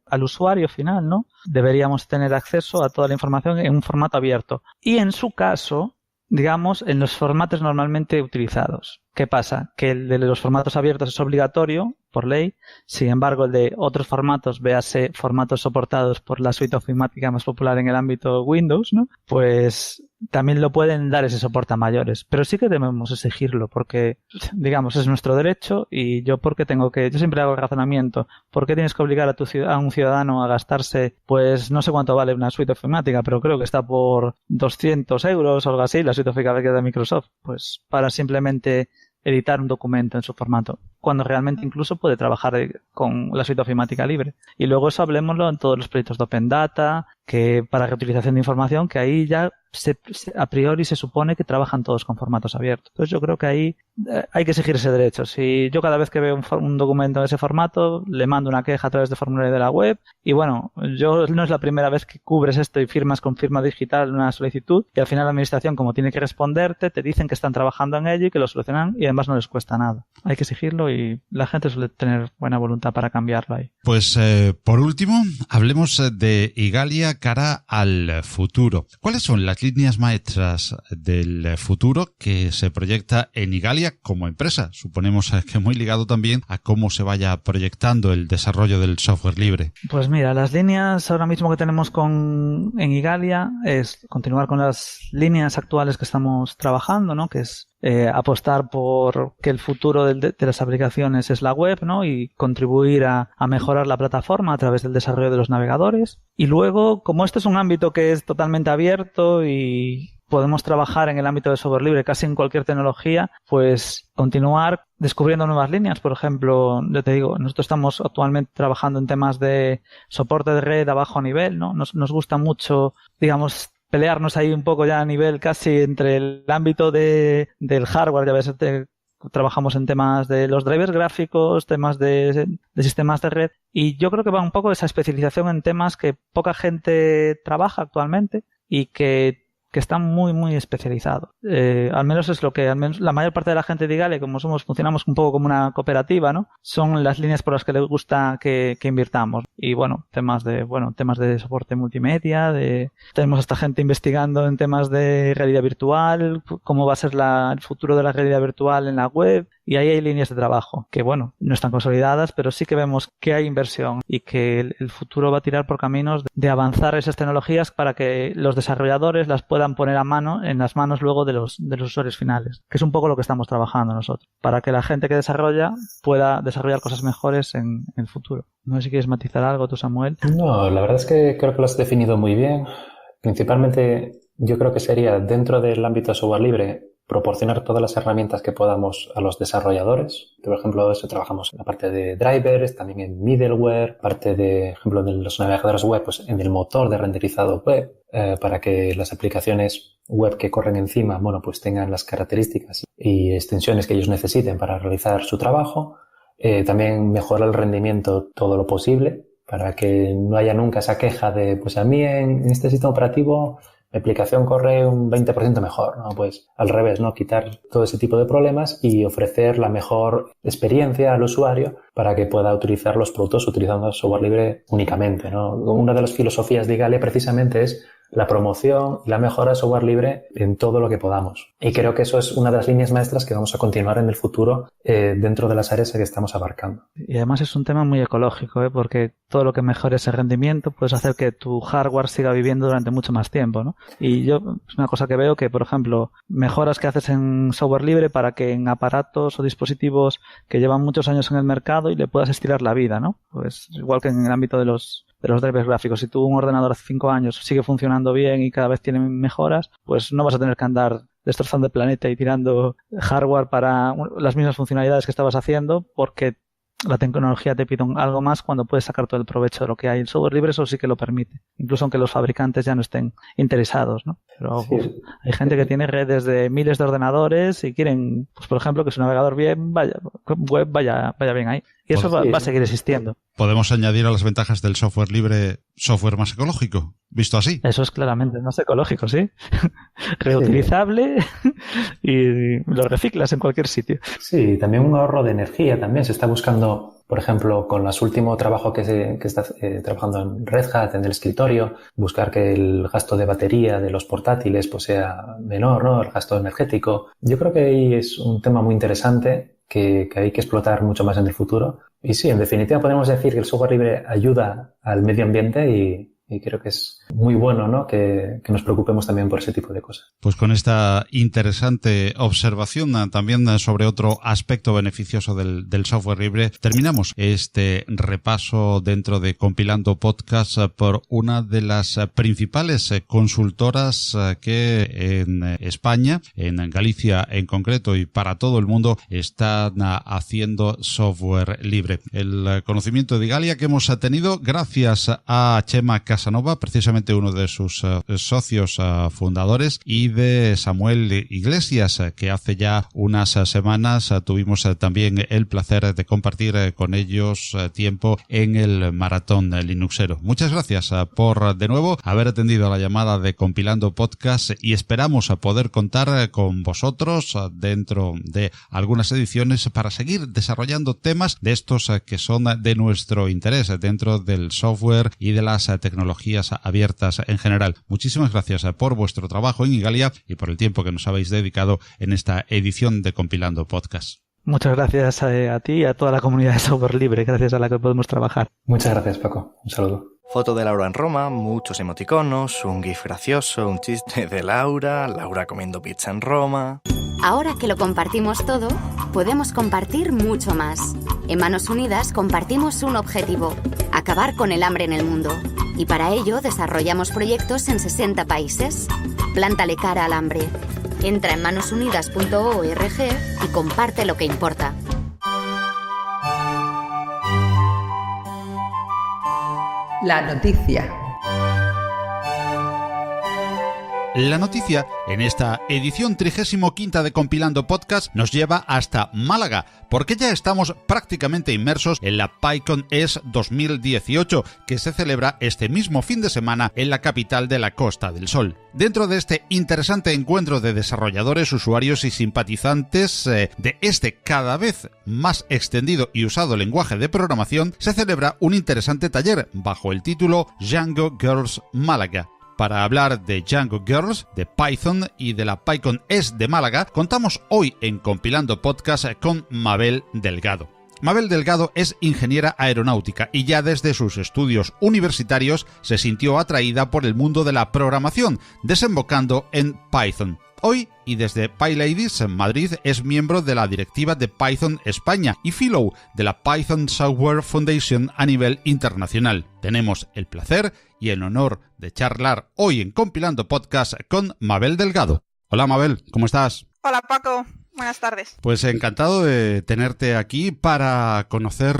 al usuario final, ¿no? Deberíamos tener acceso a toda la información en un formato abierto. Y en su caso, digamos, en los formatos normalmente utilizados. ¿Qué pasa? Que el de los formatos abiertos es obligatorio por ley, sin embargo el de otros formatos, véase formatos soportados por la suite ofimática más popular en el ámbito Windows, ¿no? Pues también lo pueden dar ese soporte a mayores, pero sí que debemos exigirlo porque, digamos, es nuestro derecho y yo siempre hago el razonamiento, ¿por qué tienes que obligar a un ciudadano a gastarse, pues no sé cuánto vale una suite ofimática, pero creo que está por 200 euros o algo así, la suite ofimática de Microsoft, pues para simplemente editar un documento en su formato, cuando realmente incluso puede trabajar con la suite ofimática libre. Y luego eso hablemoslo en todos los proyectos de Open Data, que para reutilización de información, que ahí ya a priori se supone que trabajan todos con formatos abiertos. Entonces yo creo que ahí hay que exigir ese derecho. Si yo cada vez que veo un documento en ese formato, le mando una queja a través de formulario de la web, y bueno, no es la primera vez que cubres esto y firmas con firma digital una solicitud, y al final la administración, como tiene que responderte, te dicen que están trabajando en ello y que lo solucionan, y además no les cuesta nada. Hay que exigirlo y la gente suele tener buena voluntad para cambiarlo ahí. Pues por último, hablemos de Igalia cara al futuro. ¿Cuáles son las líneas maestras del futuro que se proyecta en Igalia como empresa? Suponemos que muy ligado también a cómo se vaya proyectando el desarrollo del software libre. Pues mira, las líneas ahora mismo que tenemos en Igalia es continuar con las líneas actuales que estamos trabajando, ¿no? Que es apostar por que el futuro de las aplicaciones es la web, ¿no? Y contribuir a mejorar la plataforma a través del desarrollo de los navegadores. Y luego, como este es un ámbito que es totalmente abierto y podemos trabajar en el ámbito de software libre casi en cualquier tecnología, pues continuar descubriendo nuevas líneas. Por ejemplo, yo te digo, nosotros estamos actualmente trabajando en temas de soporte de red a bajo nivel, ¿no? Nos gusta mucho, digamos, pelearnos ahí un poco ya a nivel casi entre el ámbito del hardware, ya ves, trabajamos en temas de los drivers gráficos, temas de sistemas de red, y yo creo que va un poco esa especialización en temas que poca gente trabaja actualmente y que están muy, muy especializados. Al menos es lo que, al menos la mayor parte de la gente de Igalia, como funcionamos un poco como una cooperativa, ¿no? Son las líneas por las que les gusta que invirtamos. Y bueno, temas de soporte multimedia, tenemos hasta gente investigando en temas de realidad virtual, cómo va a ser el futuro de la realidad virtual en la web, y ahí hay líneas de trabajo que, bueno, no están consolidadas, pero sí que vemos que hay inversión y que el futuro va a tirar por caminos de avanzar esas tecnologías para que los desarrolladores las puedan poner en las manos luego de los usuarios finales, que es un poco lo que estamos trabajando nosotros, para que la gente que desarrolla pueda desarrollar cosas mejores en el futuro. No sé si quieres matizar algo tú, Samuel. No, la verdad es que creo que lo has definido muy bien. Principalmente yo creo que sería dentro del ámbito de software libre proporcionar todas las herramientas que podamos a los desarrolladores. Por ejemplo, eso trabajamos en la parte de drivers, también en middleware, parte de ejemplo de los navegadores web, pues en el motor de renderizado web, para que las aplicaciones web que corren encima, bueno, pues tengan las características y extensiones que ellos necesiten para realizar su trabajo. También mejorar el rendimiento todo lo posible para que no haya nunca esa queja de, pues a mí en este sistema operativo mi aplicación corre un 20% mejor, ¿no? Pues al revés, ¿no? Quitar todo ese tipo de problemas y ofrecer la mejor experiencia al usuario para que pueda utilizar los productos utilizando software libre únicamente, ¿no? Una de las filosofías de Igalia precisamente es la promoción y la mejora de software libre en todo lo que podamos. Y creo que eso es una de las líneas maestras que vamos a continuar en el futuro dentro de las áreas que estamos abarcando. Y además es un tema muy ecológico, porque todo lo que mejore ese rendimiento puedes hacer que tu hardware siga viviendo durante mucho más tiempo, ¿no? Y yo, es una cosa que veo que, por ejemplo, mejoras que haces en software libre para que en aparatos o dispositivos que llevan muchos años en el mercado y le puedas estirar la vida, ¿no? Pues igual que en el ámbito de los drivers gráficos. Si tú un ordenador hace 5 años sigue funcionando bien y cada vez tiene mejoras, pues no vas a tener que andar destrozando el planeta y tirando hardware para las mismas funcionalidades que estabas haciendo, porque la tecnología te pide algo más cuando puedes sacar todo el provecho de lo que hay. El software libre eso sí que lo permite, incluso aunque los fabricantes ya no estén interesados, ¿no? Pero pues, hay gente que tiene redes de miles de ordenadores y quieren, pues por ejemplo, que su navegador web vaya bien ahí. Y eso va a seguir existiendo. ¿Podemos añadir a las ventajas del software libre software más ecológico? Visto así. Eso es claramente más ecológico, ¿sí? Reutilizable y lo reciclas en cualquier sitio. Sí, también un ahorro de energía también. Se está buscando, por ejemplo, con el último trabajo que está trabajando en Red Hat, en el escritorio, buscar que el gasto de batería de los portátiles pues sea menor, ¿no? El gasto energético. Yo creo que ahí es un tema muy interesante que hay que explotar mucho más en el futuro. Y sí, en definitiva podemos decir que el software libre ayuda al medio ambiente y creo que es muy bueno, ¿no? Que nos preocupemos también por ese tipo de cosas. Pues con esta interesante observación también sobre otro aspecto beneficioso del software libre, terminamos este repaso dentro de Compilando Podcast por una de las principales consultoras que en España, en Galicia en concreto y para todo el mundo, están haciendo software libre. El conocimiento de Igalia que hemos tenido gracias a Chema Casanova, precisamente uno de sus socios fundadores, y de Samuel Iglesias, que hace ya unas semanas tuvimos también el placer de compartir con ellos tiempo en el Maratón Linuxero. Muchas gracias por de nuevo haber atendido a la llamada de Compilando Podcast y esperamos poder contar con vosotros dentro de algunas ediciones para seguir desarrollando temas de estos que son de nuestro interés dentro del software y de las tecnologías abiertas en general. Muchísimas gracias por vuestro trabajo en Igalia y por el tiempo que nos habéis dedicado en esta edición de Compilando Podcast. Muchas gracias a ti y a toda la comunidad de software libre, gracias a la que podemos trabajar. Muchas gracias, Paco. Un saludo. Foto de Laura en Roma, muchos emoticonos, un gif gracioso, un chiste de Laura comiendo pizza en Roma. Ahora que lo compartimos todo, podemos compartir mucho más. En Manos Unidas compartimos un objetivo: acabar con el hambre en el mundo. Y para ello desarrollamos proyectos en 60 países. Plántale cara al hambre. Entra en manosunidas.org y comparte lo que importa. La noticia. La noticia, en esta edición 35ª de Compilando Podcast, nos lleva hasta Málaga, porque ya estamos prácticamente inmersos en la PyCon ES 2018, que se celebra este mismo fin de semana en la capital de la Costa del Sol. Dentro de este interesante encuentro de desarrolladores, usuarios y simpatizantes de este cada vez más extendido y usado lenguaje de programación, se celebra un interesante taller bajo el título Django Girls Málaga. Para hablar de Django Girls, de Python y de la PyCon ES de Málaga, contamos hoy en Compilando Podcast con Mabel Delgado. Mabel Delgado es ingeniera aeronáutica y ya desde sus estudios universitarios se sintió atraída por el mundo de la programación, desembocando en Python. Hoy, y desde PyLadies en Madrid, es miembro de la directiva de Python España y Fellow de la Python Software Foundation a nivel internacional. Tenemos el placer y el honor de charlar hoy en Compilando Podcast con Mabel Delgado. Hola Mabel, ¿cómo estás? Hola Paco, buenas tardes. Pues encantado de tenerte aquí para conocer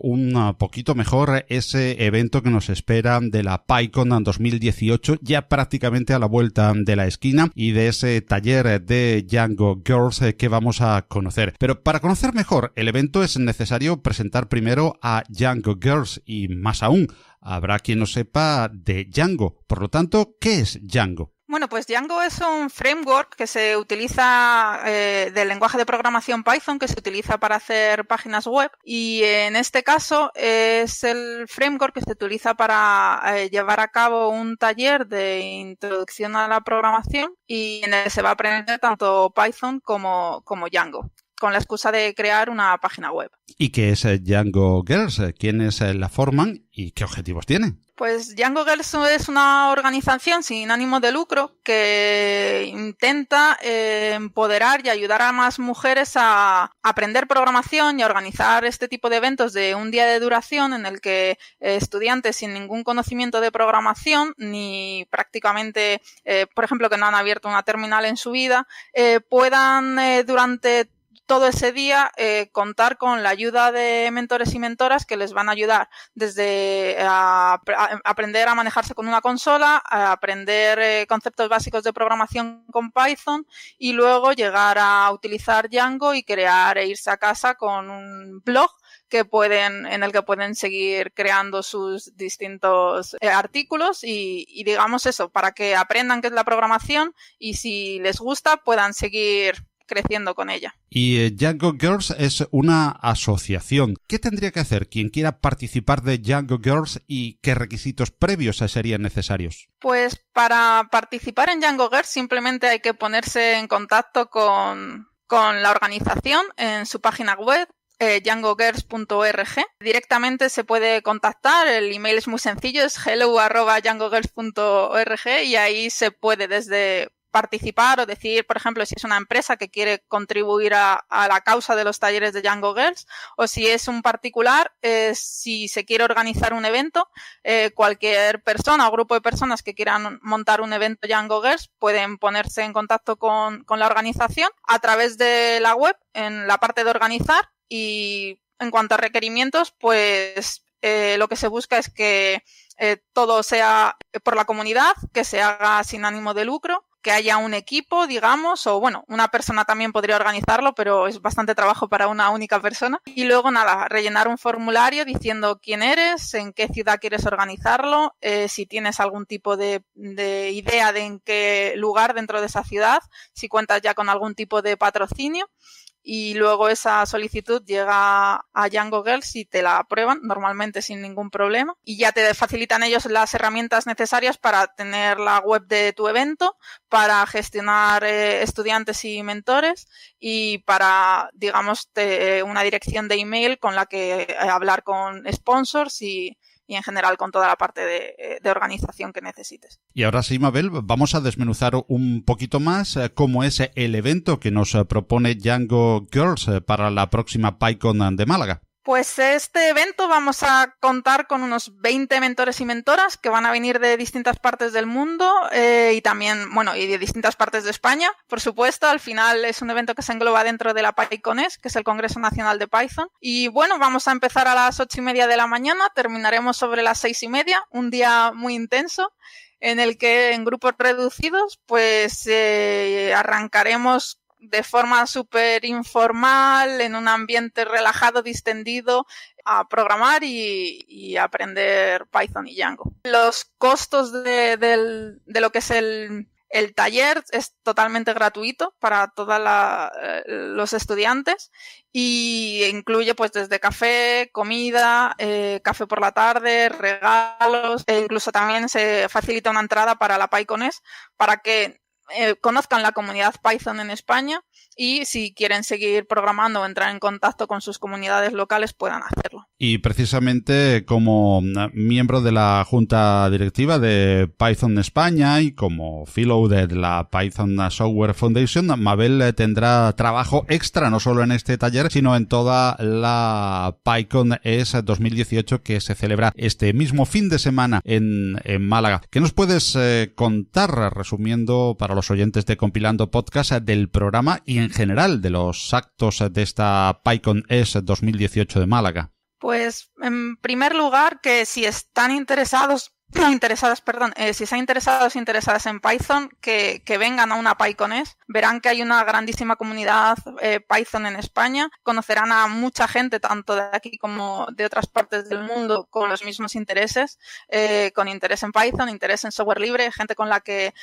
un poquito mejor ese evento que nos espera de la PyCon 2018, ya prácticamente a la vuelta de la esquina, y de ese taller de Django Girls que vamos a conocer. Pero para conocer mejor el evento es necesario presentar primero a Django Girls y más aún, habrá quien no sepa de Django. Por lo tanto, ¿qué es Django? Bueno, pues Django es un framework que se utiliza del lenguaje de programación Python, que se utiliza para hacer páginas web, y en este caso es el framework que se utiliza para llevar a cabo un taller de introducción a la programación y en el que se va a aprender tanto Python como Django, con la excusa de crear una página web. ¿Y qué es Django Girls? ¿Quiénes la forman y qué objetivos tienen? Pues Django Girls es una organización sin ánimo de lucro que intenta empoderar y ayudar a más mujeres a aprender programación y a organizar este tipo de eventos de un día de duración en el que estudiantes sin ningún conocimiento de programación ni prácticamente, por ejemplo, que no han abierto una terminal en su vida, puedan durante todo ese día contar con la ayuda de mentores y mentoras que les van a ayudar desde aprender a manejarse con una consola, a aprender conceptos básicos de programación con Python y luego llegar a utilizar Django y crear e irse a casa con un blog en el que pueden seguir creando sus distintos artículos y digamos eso, para que aprendan qué es la programación y si les gusta puedan seguir creciendo con ella. Y Django Girls es una asociación. ¿Qué tendría que hacer quien quiera participar de Django Girls y qué requisitos previos serían necesarios? Pues para participar en Django Girls simplemente hay que ponerse en contacto con la organización en su página web, djangogirls.org. Directamente se puede contactar, el email es muy sencillo, es hello@djangogirls.org y ahí se puede desde participar o decir, por ejemplo, si es una empresa que quiere contribuir a la causa de los talleres de Django Girls o si es un particular, si se quiere organizar un evento, cualquier persona o grupo de personas que quieran montar un evento Django Girls pueden ponerse en contacto con la organización a través de la web en la parte de organizar y en cuanto a requerimientos, pues lo que se busca es que todo sea por la comunidad, que se haga sin ánimo de lucro, que haya un equipo, digamos, o bueno, una persona también podría organizarlo, pero es bastante trabajo para una única persona. Y luego nada, rellenar un formulario diciendo quién eres, en qué ciudad quieres organizarlo, si tienes algún tipo de idea de en qué lugar dentro de esa ciudad, si cuentas ya con algún tipo de patrocinio. Y luego esa solicitud llega a Django Girls y te la aprueban, normalmente sin ningún problema. Y ya te facilitan ellos las herramientas necesarias para tener la web de tu evento, para gestionar estudiantes y mentores y para, digamos, una dirección de email con la que hablar con sponsors y en general con toda la parte de organización que necesites. Y ahora sí, Mabel, vamos a desmenuzar un poquito más cómo es el evento que nos propone Django Girls para la próxima PyCon de Málaga. Pues este evento vamos a contar con unos 20 mentores y mentoras que van a venir de distintas partes del mundo y también, bueno, y de distintas partes de España, por supuesto. Al final es un evento que se engloba dentro de la PyConES, que es el Congreso Nacional de Python. Y bueno, vamos a empezar a las 8:30 de la mañana, terminaremos sobre las 6:30, un día muy intenso en el que en grupos reducidos pues arrancaremos de forma súper informal, en un ambiente relajado, distendido, a programar y aprender Python y Django. Los costos de lo que es el taller es totalmente gratuito para todos los estudiantes y incluye pues desde café, comida, café por la tarde, regalos e incluso también se facilita una entrada para la PyConES para que conozcan la comunidad Python en España y si quieren seguir programando o entrar en contacto con sus comunidades locales puedan hacerlo. Y precisamente como miembro de la Junta Directiva de Python España y como fellow de la Python Software Foundation, Mabel tendrá trabajo extra no solo en este taller, sino en toda la PyConES 2018 que se celebra este mismo fin de semana en Málaga. ¿Qué nos puedes contar, resumiendo para los oyentes de Compilando Podcast, del programa y en general de los actos de esta PyConES 2018 de Málaga? Pues en primer lugar que si están interesadas en Python, que vengan a una PyConES, verán que hay una grandísima comunidad Python en España, conocerán a mucha gente, tanto de aquí como de otras partes del mundo, con los mismos intereses, con interés en Python, interés en software libre, gente con la que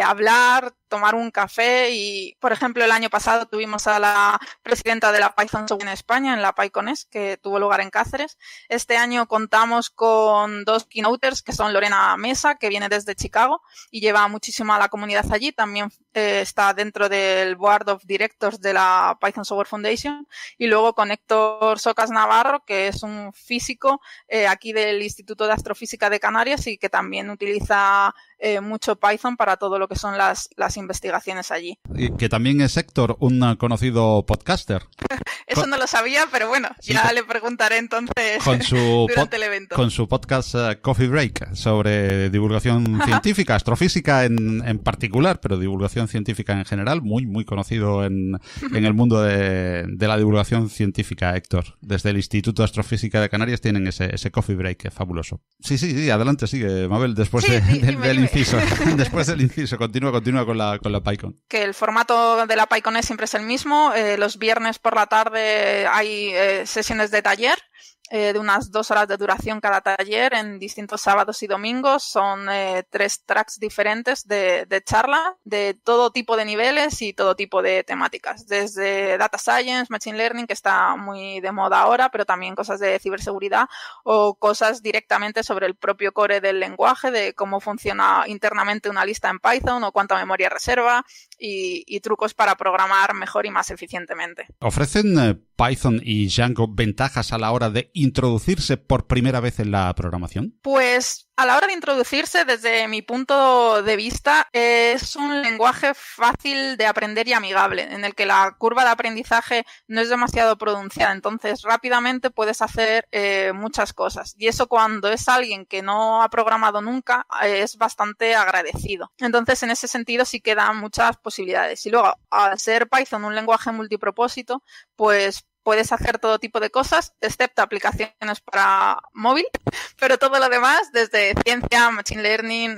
hablar, tomar un café y, por ejemplo, el año pasado tuvimos a la presidenta de la Python Software en España, en la PyConES, que tuvo lugar en Cáceres. Este año contamos con 2 keynoters, que son Lorena Mesa, que viene desde Chicago y lleva muchísimo a la comunidad allí. También está dentro del Board of Directors de la Python Software Foundation. Y luego con Héctor Socas Navarro, que es un físico aquí del Instituto de Astrofísica de Canarias y que también utiliza mucho Python para todo lo que son las investigaciones allí. Y que también es Héctor, un conocido podcaster. Eso no lo sabía, pero bueno, sí, ya le preguntaré entonces durante el evento. Con su podcast Coffee Break sobre divulgación científica, astrofísica en particular, pero divulgación científica en general, muy conocido en el mundo de la divulgación científica, Héctor. Desde el Instituto de Astrofísica de Canarias tienen ese Coffee Break, que es fabuloso. Sí, adelante, sigue, Mabel, después del inciso. Después del inciso, continúa con la PyCon. Que el formato de la PyCon siempre es el mismo. Los viernes por la tarde hay sesiones de taller de unas 2 horas de duración cada taller en distintos sábados y domingos. Son 3 tracks diferentes de charla de todo tipo de niveles y todo tipo de temáticas. Desde Data Science, Machine Learning, que está muy de moda ahora, pero también cosas de ciberseguridad o cosas directamente sobre el propio core del lenguaje, de cómo funciona internamente una lista en Python o cuánta memoria reserva y trucos para programar mejor y más eficientemente. ¿Ofrecen Python y Django ventajas a la hora de introducirse por primera vez en la programación? Pues a la hora de introducirse, desde mi punto de vista, es un lenguaje fácil de aprender y amigable, en el que la curva de aprendizaje no es demasiado pronunciada, entonces rápidamente puedes hacer muchas cosas. Y eso, cuando es alguien que no ha programado nunca, es bastante agradecido. Entonces, en ese sentido sí que da muchas posibilidades. Y luego, al ser Python un lenguaje multipropósito, pues puedes hacer todo tipo de cosas, excepto aplicaciones para móvil, pero todo lo demás, desde ciencia, machine learning,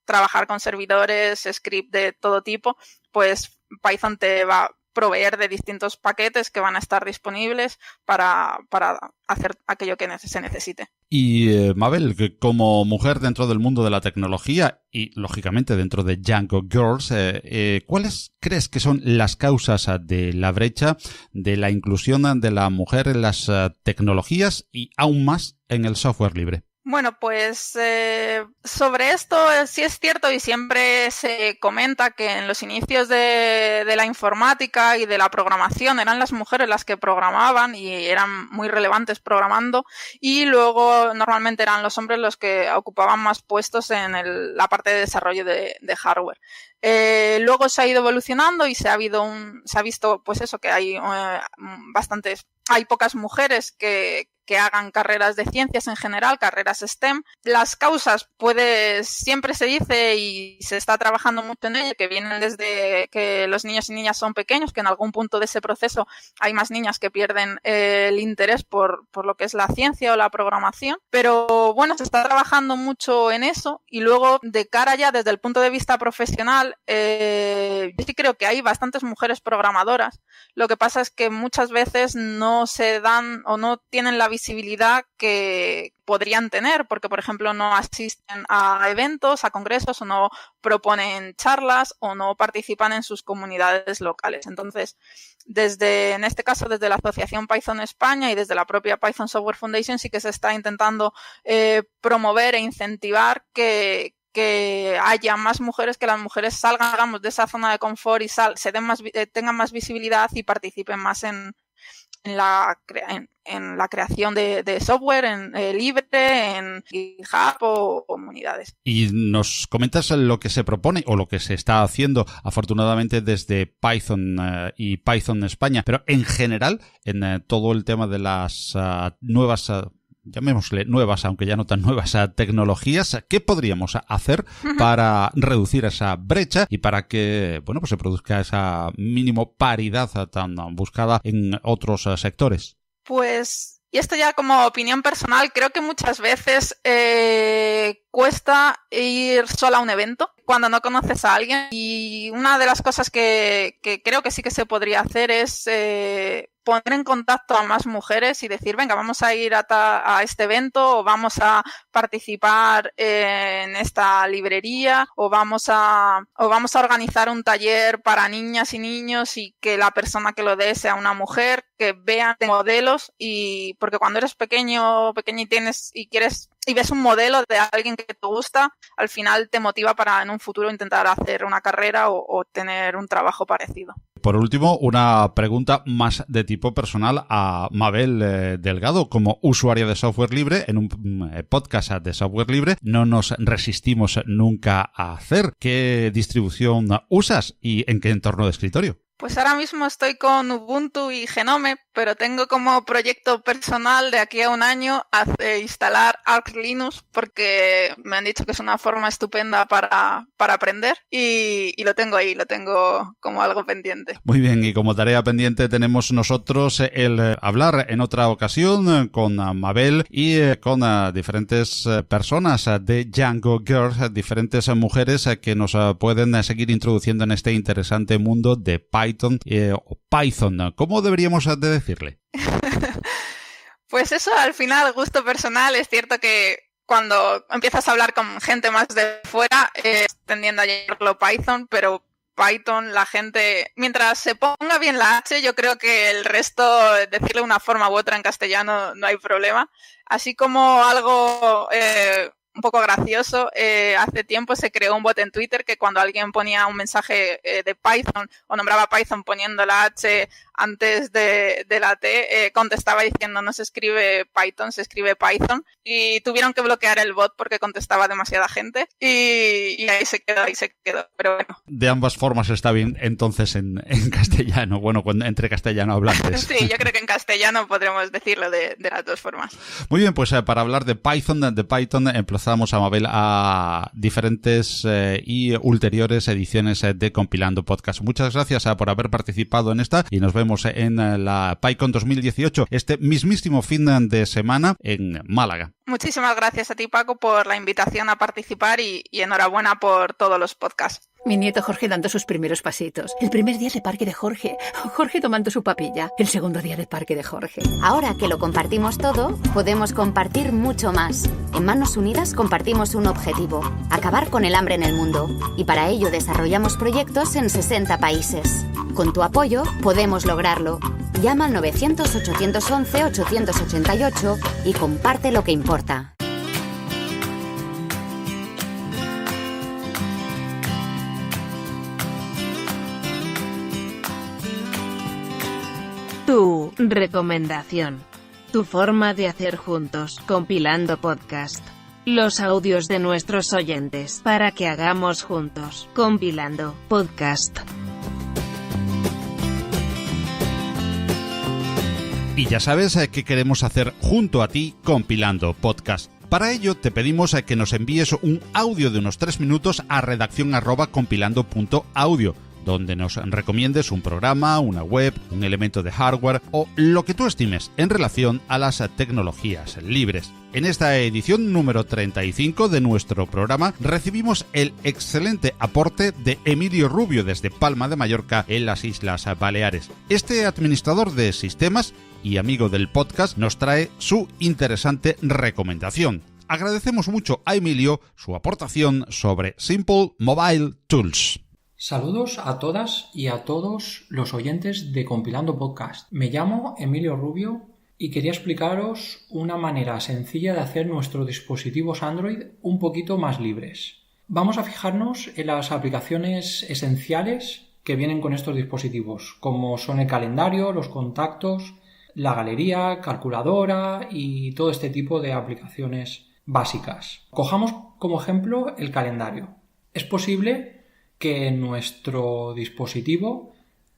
trabajar con servidores, script de todo tipo, pues Python te va a proveer de distintos paquetes que van a estar disponibles para hacer aquello que se necesite. Y Mabel, que como mujer dentro del mundo de la tecnología y lógicamente dentro de Django Girls, ¿cuáles crees que son las causas de la brecha de la inclusión de la mujer en las tecnologías y aún más en el software libre? Bueno, pues sobre esto sí es cierto y siempre se comenta que en los inicios de la informática y de la programación eran las mujeres las que programaban y eran muy relevantes programando, y luego normalmente eran los hombres los que ocupaban más puestos en la parte de desarrollo de hardware. Luego se ha ido evolucionando y se ha visto pues eso, que hay hay pocas mujeres que hagan carreras de ciencias en general, carreras STEM. Las causas, siempre se dice y se está trabajando mucho en ello, que vienen desde que los niños y niñas son pequeños, que en algún punto de ese proceso hay más niñas que pierden el interés por lo que es la ciencia o la programación. Pero bueno, se está trabajando mucho en eso, y luego de cara ya desde el punto de vista profesional, yo sí creo que hay bastantes mujeres programadoras. Lo que pasa es que muchas veces no se dan o no tienen la visibilidad que podrían tener, porque por ejemplo no asisten a eventos, a congresos, o no proponen charlas, o no participan en sus comunidades locales. Entonces, en este caso desde la Asociación Python España y desde la propia Python Software Foundation sí que se está intentando promover e incentivar que haya más mujeres, que las mujeres salgan, digamos, de esa zona de confort y tengan más visibilidad y participen más en la creación de software libre, en GitHub o comunidades. Y nos comentas lo que se propone o lo que se está haciendo afortunadamente desde Python y Python España, pero en general en todo el tema de las nuevas llamémosle nuevas, aunque ya no tan nuevas, tecnologías. ¿Qué podríamos hacer para reducir esa brecha y para que, bueno, pues se produzca esa mínimo paridad tan buscada en otros sectores? Pues, y esto ya como opinión personal, creo que muchas veces cuesta ir sola a un evento cuando no conoces a alguien, y una de las cosas que creo que sí que se podría hacer es poner en contacto a más mujeres y decir, venga, vamos a ir a este evento, o vamos a participar en esta librería, o vamos a organizar un taller para niñas y niños y que la persona que lo dé sea una mujer, que vean modelos, y porque cuando eres pequeño o pequeña y ves un modelo de alguien que te gusta, al final te motiva para en un futuro intentar hacer una carrera o tener un trabajo parecido. Por último, una pregunta más de tipo personal a Mabel Delgado. Como usuaria de software libre, en un podcast de software libre, no nos resistimos nunca a hacer. ¿Qué distribución usas y en qué entorno de escritorio? Pues ahora mismo estoy con Ubuntu y Genome, pero tengo como proyecto personal de aquí a un año instalar Arch Linux, porque me han dicho que es una forma estupenda para aprender y lo tengo ahí, lo tengo como algo pendiente. Muy bien, y como tarea pendiente tenemos nosotros el hablar en otra ocasión con Mabel y con diferentes personas de Django Girls, diferentes mujeres que nos pueden seguir introduciendo en este interesante mundo de Python o Python. ¿Cómo deberíamos de decirle? Pues eso, al final, gusto personal. Es cierto que cuando empiezas a hablar con gente más de fuera, tendiendo a llamarlo Python, pero Python, la gente, mientras se ponga bien la H, yo creo que el resto, decirle una forma u otra en castellano, no hay problema. Así como algo un poco gracioso, hace tiempo se creó un bot en Twitter que cuando alguien ponía un mensaje de Python o nombraba Python poniendo la H antes de la T, contestaba diciendo no se escribe Python, se escribe Python, y tuvieron que bloquear el bot porque contestaba demasiada gente y ahí se quedó, pero bueno. De ambas formas está bien entonces en castellano, bueno, entre castellano hablantes. Sí, yo creo que en castellano podremos decirlo de las dos formas. Muy bien, pues para hablar de Python emplazamos a Mabel a diferentes y ulteriores ediciones de Compilando Podcast. Muchas gracias por haber participado en esta y nos vemos en la PyCon 2018 este mismísimo fin de semana en Málaga. Muchísimas gracias a ti, Paco, por la invitación a participar y enhorabuena por todos los podcasts. Mi nieto Jorge dando sus primeros pasitos. El primer día de parque de Jorge. Jorge tomando su papilla. El segundo día de parque de Jorge. Ahora que lo compartimos todo, podemos compartir mucho más. En Manos Unidas compartimos un objetivo: acabar con el hambre en el mundo. Y para ello desarrollamos proyectos en 60 países. Con tu apoyo podemos lograrlo. Llama al 900-811-888 y comparte lo que importa. Tu recomendación. Tu forma de hacer juntos, Compilando Podcast. Los audios de nuestros oyentes para que hagamos juntos, Compilando Podcast. Y ya sabes qué queremos hacer junto a ti, Compilando Podcast. Para ello te pedimos que nos envíes un audio de unos 3 minutos a redacción@compilando.audio, donde nos recomiendes un programa, una web, un elemento de hardware o lo que tú estimes en relación a las tecnologías libres. En esta edición número 35 de nuestro programa recibimos el excelente aporte de Emilio Rubio desde Palma de Mallorca en las Islas Baleares. Este administrador de sistemas y amigo del podcast nos trae su interesante recomendación. Agradecemos mucho a Emilio su aportación sobre Simple Mobile Tools. Saludos a todas y a todos los oyentes de Compilando Podcast. Me llamo Emilio Rubio y quería explicaros una manera sencilla de hacer nuestros dispositivos Android un poquito más libres. Vamos a fijarnos en las aplicaciones esenciales que vienen con estos dispositivos, como son el calendario, los contactos, la galería, calculadora y todo este tipo de aplicaciones básicas. Cojamos como ejemplo el calendario. Es posible que en nuestro dispositivo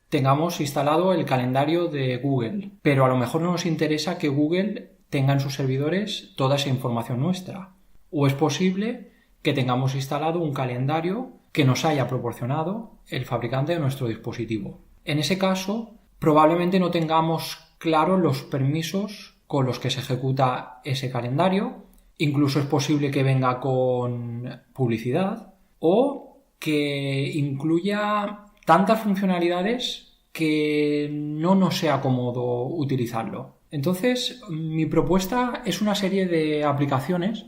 tengamos instalado el calendario de Google, pero a lo mejor no nos interesa que Google tenga en sus servidores toda esa información nuestra. O es posible que tengamos instalado un calendario que nos haya proporcionado el fabricante de nuestro dispositivo. En ese caso, probablemente no tengamos claros los permisos con los que se ejecuta ese calendario. Incluso es posible que venga con publicidad o que incluya tantas funcionalidades que no nos sea cómodo utilizarlo. Entonces, mi propuesta es una serie de aplicaciones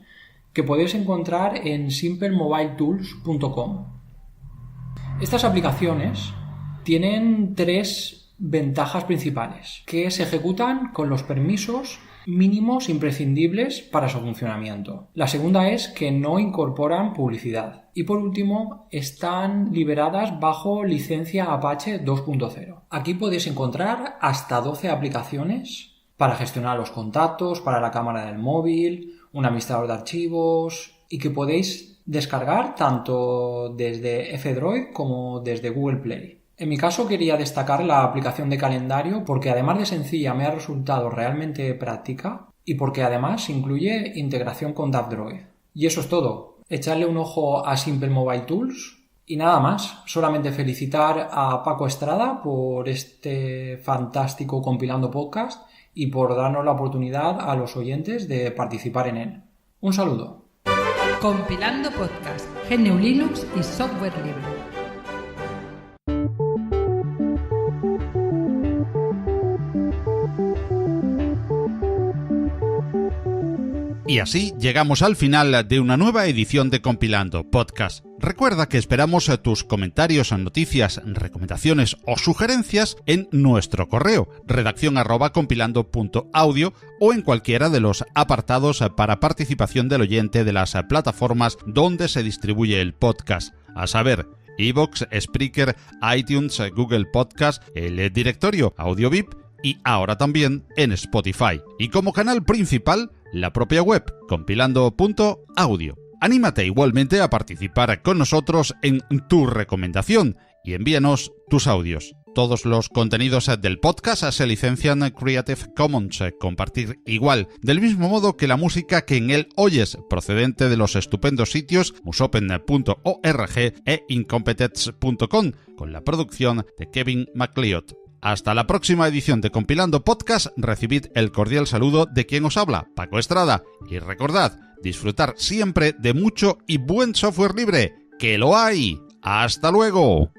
que podéis encontrar en simplemobiletools.com. Estas aplicaciones tienen 3 ventajas principales, que se ejecutan con los permisos mínimos imprescindibles para su funcionamiento. La segunda es que no incorporan publicidad. Y por último, están liberadas bajo licencia Apache 2.0. Aquí podéis encontrar hasta 12 aplicaciones para gestionar los contactos, para la cámara del móvil, un administrador de archivos y que podéis descargar tanto desde F-Droid como desde Google Play. En mi caso quería destacar la aplicación de calendario porque además de sencilla me ha resultado realmente práctica y porque además incluye integración con DAVdroid. Y eso es todo. Echarle un ojo a Simple Mobile Tools y nada más. Solamente felicitar a Paco Estrada por este fantástico Compilando Podcast y por darnos la oportunidad a los oyentes de participar en él. Un saludo. Compilando Podcast, GNU Linux y software libre. Y así llegamos al final de una nueva edición de Compilando Podcast. Recuerda que esperamos tus comentarios, noticias, recomendaciones o sugerencias en nuestro correo redaccion@compilando.audio o en cualquiera de los apartados para participación del oyente de las plataformas donde se distribuye el podcast, a saber, iVoox, Spreaker, iTunes, Google Podcast, el directorio AudioVip y ahora también en Spotify. Y como canal principal, la propia web, compilando.audio. Anímate igualmente a participar con nosotros en tu recomendación y envíanos tus audios. Todos los contenidos del podcast se licencian Creative Commons, compartir igual, del mismo modo que la música que en él oyes, procedente de los estupendos sitios musopen.org e incompetents.com, con la producción de Kevin MacLeod. Hasta la próxima edición de Compilando Podcast, recibid el cordial saludo de quien os habla, Paco Estrada, y recordad, disfrutar siempre de mucho y buen software libre, ¡que lo hay! ¡Hasta luego!